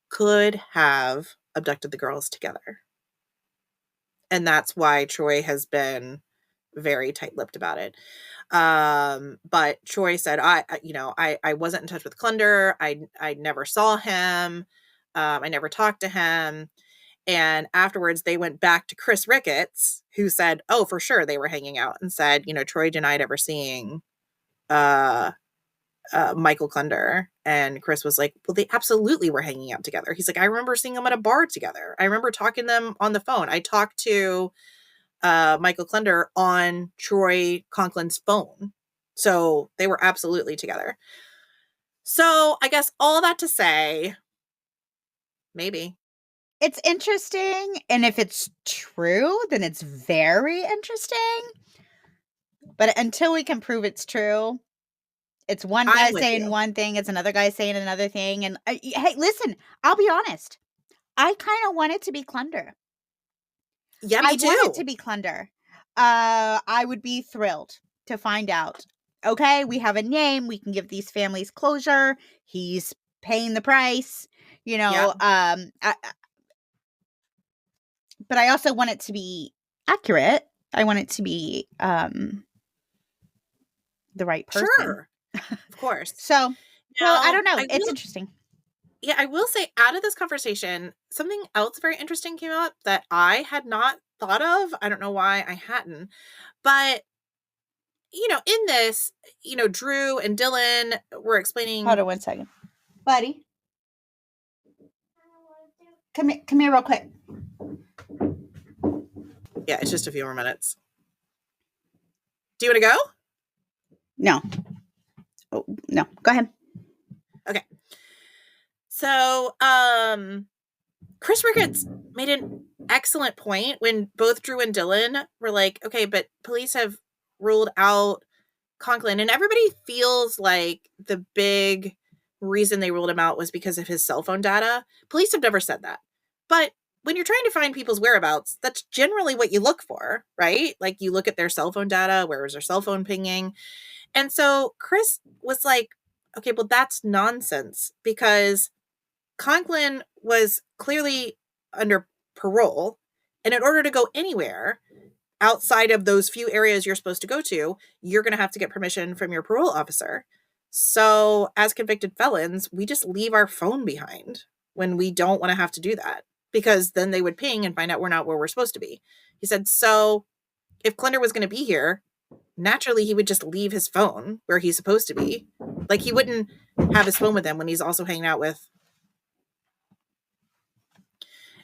could have abducted the girls together. And that's why Troy has been very tight-lipped about it. But Troy said, I wasn't in touch with Klunder. I never saw him. I never talked to him. And afterwards they went back to Chris Ricketts, who said, oh, for sure they were hanging out, and said, Troy denied ever seeing Michael Klunder. And Chris was like, well, they absolutely were hanging out together. He's like, I remember seeing them at a bar together. I remember talking to them on the phone. I talked to Michael Klunder on Troy Conklin's phone. So they were absolutely together. So I guess all that to say, maybe. It's interesting. And if it's true, then it's very interesting. But until we can prove it's true, it's one guy saying one thing, it's another guy saying another thing. And hey, listen, I'll be honest. I kind of want it to be Klunder. Yeah, me too. I want it to be Klunder. I would be thrilled to find out. Okay, we have a name. We can give these families closure. He's paying the price, Yeah. But I also want it to be accurate. I want it to be the right person. Sure. Of course. So, well, I don't know. It's interesting. Yeah, I will say, out of this conversation, something else very interesting came up that I had not thought of. I don't know why I hadn't. But, in this, Drew and Dylan were explaining. Hold on 1 second. Buddy. Come here real quick. Yeah, it's just a few more minutes. Do you want to go? No. Oh, no. Go ahead. Okay. So, Chris Ricketts made an excellent point when both Drew and Dylan were like, okay, but police have ruled out Conklin, and everybody feels like the big reason they ruled him out was because of his cell phone data. Police have never said that. But when you're trying to find people's whereabouts, that's generally what you look for, right? Like, you look at their cell phone data, where was their cell phone pinging? And so Chris was like, okay, well, that's nonsense, because Conklin was clearly under parole. And in order to go anywhere outside of those few areas you're supposed to go to, you're going to have to get permission from your parole officer. So as convicted felons, we just leave our phone behind when we don't want to have to do that, because then they would ping and find out we're not where we're supposed to be. He said, so if Klunder was going to be here, naturally he would just leave his phone where he's supposed to be. Like, he wouldn't have his phone with him when he's also hanging out with,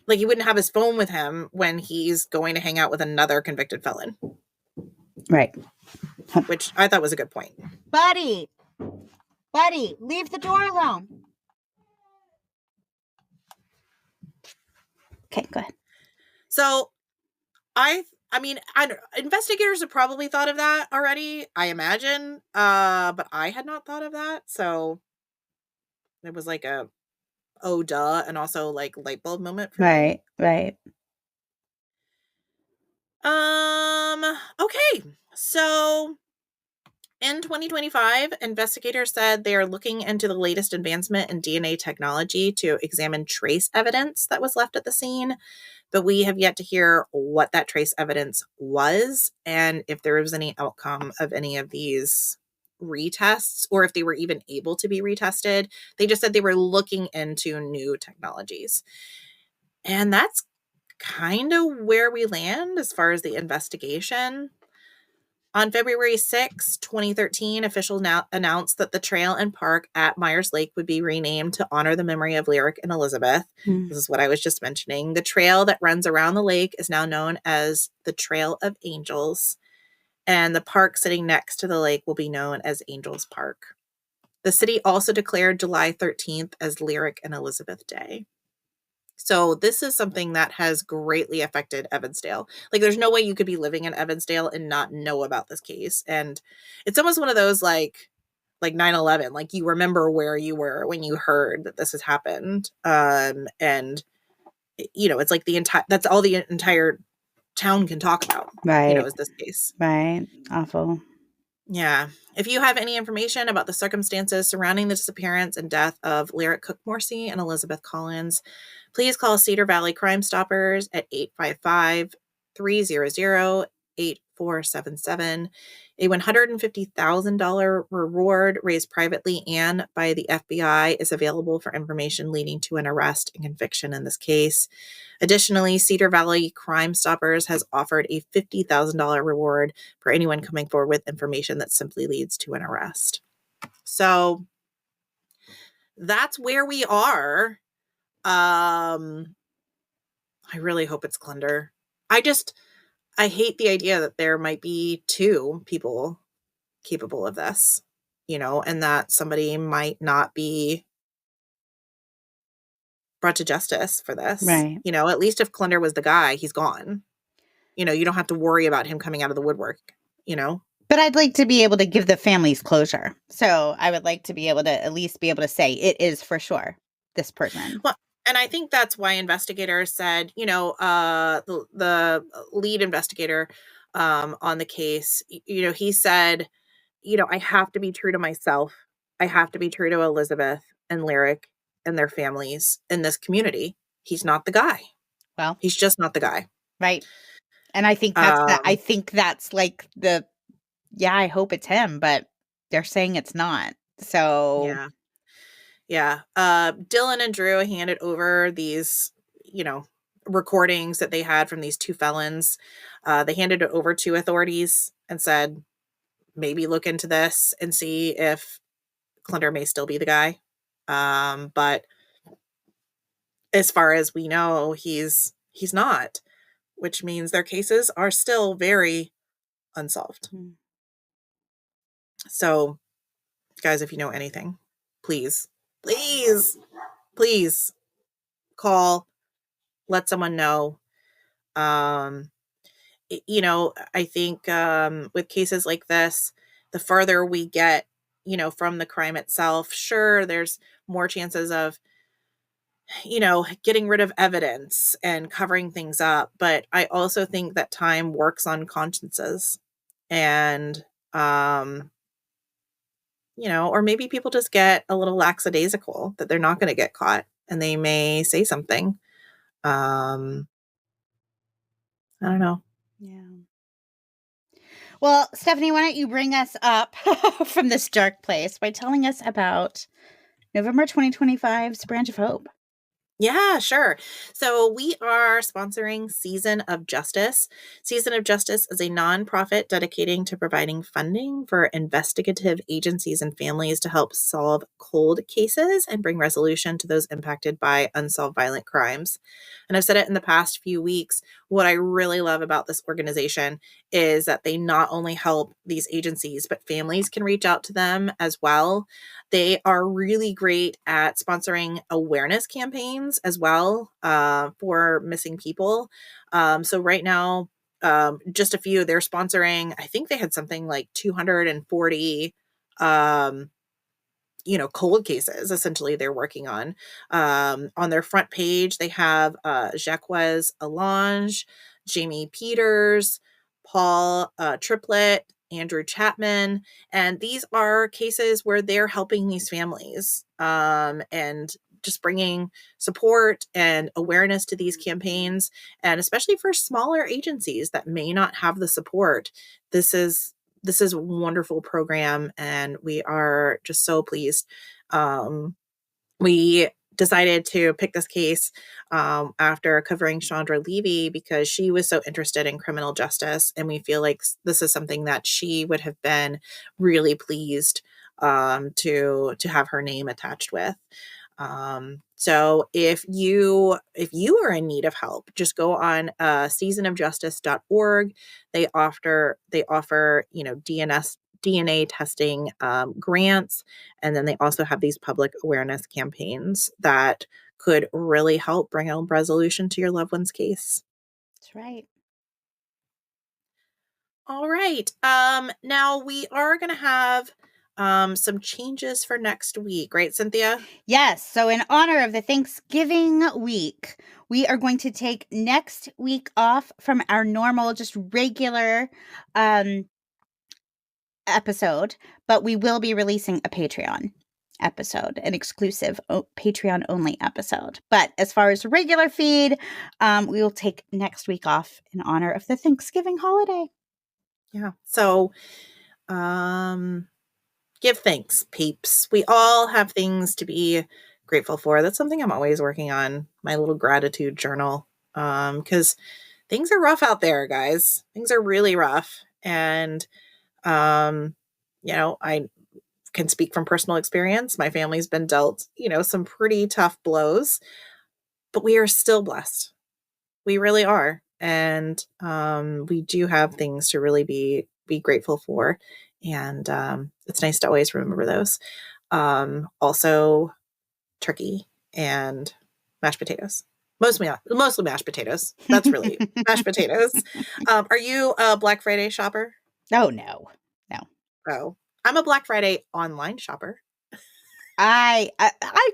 like, he wouldn't have his phone with him when he's going to hang out with another convicted felon. Right. Which I thought was a good point. Buddy, leave the door alone. Okay, go ahead. So I I mean, investigators have probably thought of that already, I imagine. But I had not thought of that. So it was like a, oh, duh. And also like light bulb moment for me. Right. Okay. So in 2025, investigators said they are looking into the latest advancement in DNA technology to examine trace evidence that was left at the scene. But we have yet to hear what that trace evidence was and if there was any outcome of any of these retests or if they were even able to be retested. They just said they were looking into new technologies. And that's kind of where we land as far as the investigation. On February 6, 2013, officials announced that the trail and park at Meyers Lake would be renamed to honor the memory of Lyric and Elizabeth. This is what I was just mentioning. The trail that runs around the lake is now known as the Trail of Angels, and the park sitting next to the lake will be known as Angels Park. The city also declared July 13th as Lyric and Elizabeth Day. So this is something that has greatly affected Evansdale. Like, there's no way you could be living in Evansdale and not know about this case. And it's almost one of those like 9/11, like you remember where you were when you heard that this has happened. And it's like that's all the entire town can talk about, Right. is this case. Right. Awful. Yeah. If you have any information about the circumstances surrounding the disappearance and death of Lyric Cook-Morrissey and Elizabeth Collins, please call Cedar Valley Crime Stoppers at 855-300-8477. A $150,000 reward raised privately and by the FBI is available for information leading to an arrest and conviction in this case. Additionally, Cedar Valley Crime Stoppers has offered a $50,000 reward for anyone coming forward with information that simply leads to an arrest. So that's where we are. I really hope it's Klunder. I hate the idea that there might be two people capable of this, and that somebody might not be brought to justice for this. Right. At least if Klunder was the guy, he's gone. You don't have to worry about him coming out of the woodwork, But I'd like to be able to give the families closure. So I would like to be able to at least be able to say it is for sure this person. Well, and I think that's why investigators said, the lead investigator on the case, he said, I have to be true to myself. I have to be true to Elizabeth and Lyric and their families in this community. He's not the guy. Well, he's just not the guy. Right. And I think that's like I hope it's him, but they're saying it's not. So yeah. Dylan and Drew handed over these, recordings that they had from these two felons. They handed it over to authorities and said, maybe look into this and see if Klunder may still be the guy. But as far as we know, he's not, which means their cases are still very unsolved. So, guys, if you know anything, please call, let someone know. I think with cases like this, the further we get, from the crime itself, sure, there's more chances of, getting rid of evidence and covering things up. But I also think that time works on consciences and, or maybe people just get a little lackadaisical that they're not going to get caught and they may say something. I don't know. Yeah. Well, Stephanie, why don't you bring us up from this dark place by telling us about November 2025's Branch of Hope? Yeah, sure. So we are sponsoring Season of Justice. Season of Justice is a nonprofit dedicating to providing funding for investigative agencies and families to help solve cold cases and bring resolution to those impacted by unsolved violent crimes. And I've said it in the past few weeks, what I really love about this organization is that they not only help these agencies, but families can reach out to them as well. They are really great at sponsoring awareness campaigns as well for missing people. So right now, just a few. They're sponsoring, I think they had something like 240 cold cases essentially they're working on. On their front page, they have Jacques Allange, Jamie Peters, Paul Triplett, Andrew Chapman. And these are cases where they're helping these families and just bringing support and awareness to these campaigns. And especially for smaller agencies that may not have the support, this is a wonderful program, and we are just so pleased. We decided to pick this case after covering Chandra Levy because she was so interested in criminal justice, and we feel like this is something that she would have been really pleased to have her name attached with. So if you are in need of help, just go on seasonofjustice.org. They offer DNA testing grants, and then they also have these public awareness campaigns that could really help bring a resolution to your loved one's case. That's right. All right. Now we are going to have some changes for next week, right, Cynthia? Yes. So in honor of the Thanksgiving week, we are going to take next week off from our normal, just regular episode, but we will be releasing a Patreon episode, an exclusive Patreon only episode. But as far as regular feed, we will take next week off in honor of the Thanksgiving holiday. Yeah. So, give thanks, peeps. We all have things to be grateful for. That's something I'm always working on, my little gratitude journal. Because things are rough out there, guys. Things are really rough. And, I can speak from personal experience. My family's been dealt, some pretty tough blows, but we are still blessed. We really are. And we do have things to really be grateful for. And it's nice to always remember those. Also, turkey and mashed potatoes. Mostly mashed potatoes. That's really mashed potatoes. Are you a Black Friday shopper? Oh, no. Oh, I'm a Black Friday online shopper. I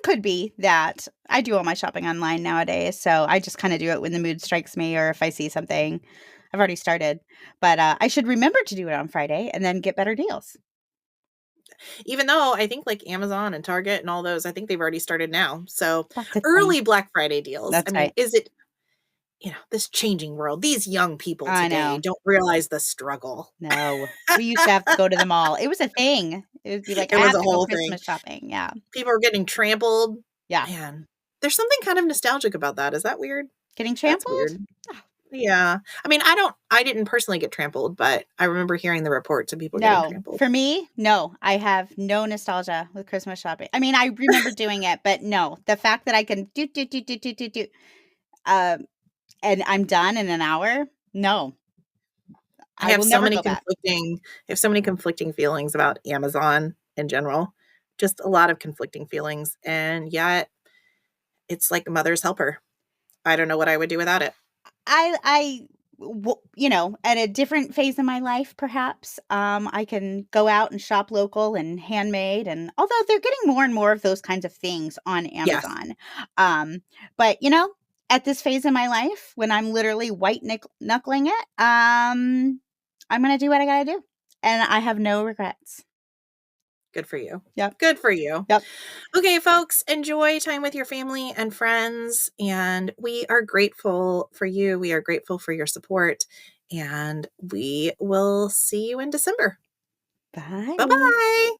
could be that. I do all my shopping online nowadays, so I just kind of do it when the mood strikes me or if I see something. I've already started, but I should remember to do it on Friday and then get better deals. Even though I think like Amazon and Target and all those, I think they've already started now. So early Black Friday deals. That's right. Is it, this changing world, these young people today don't realize the struggle. No, we used to have to go to the mall. It was a thing. It would be like, it was a whole Christmas shopping. Yeah. People are getting trampled. Yeah. Man, there's something kind of nostalgic about that. Is that weird? Getting trampled? That's weird. Yeah. I didn't personally get trampled, but I remember hearing the reports of people getting trampled. For me, no. I have no nostalgia with Christmas shopping. I mean, I remember doing it, but no. The fact that I can do, and I'm done in an hour, no. I have so many conflicting feelings about Amazon in general. Just a lot of conflicting feelings. And yet, it's like a mother's helper. I don't know what I would do without it. At a different phase in my life, perhaps, I can go out and shop local and handmade. And although they're getting more and more of those kinds of things on Amazon, yes. But at this phase in my life, when I'm literally white knuckling it, I'm going to do what I got to do. And I have no regrets. Good for you. Yep. Good for you. Yep. Okay, folks, enjoy time with your family and friends. And we are grateful for you. We are grateful for your support. And we will see you in December. Bye. Bye-bye.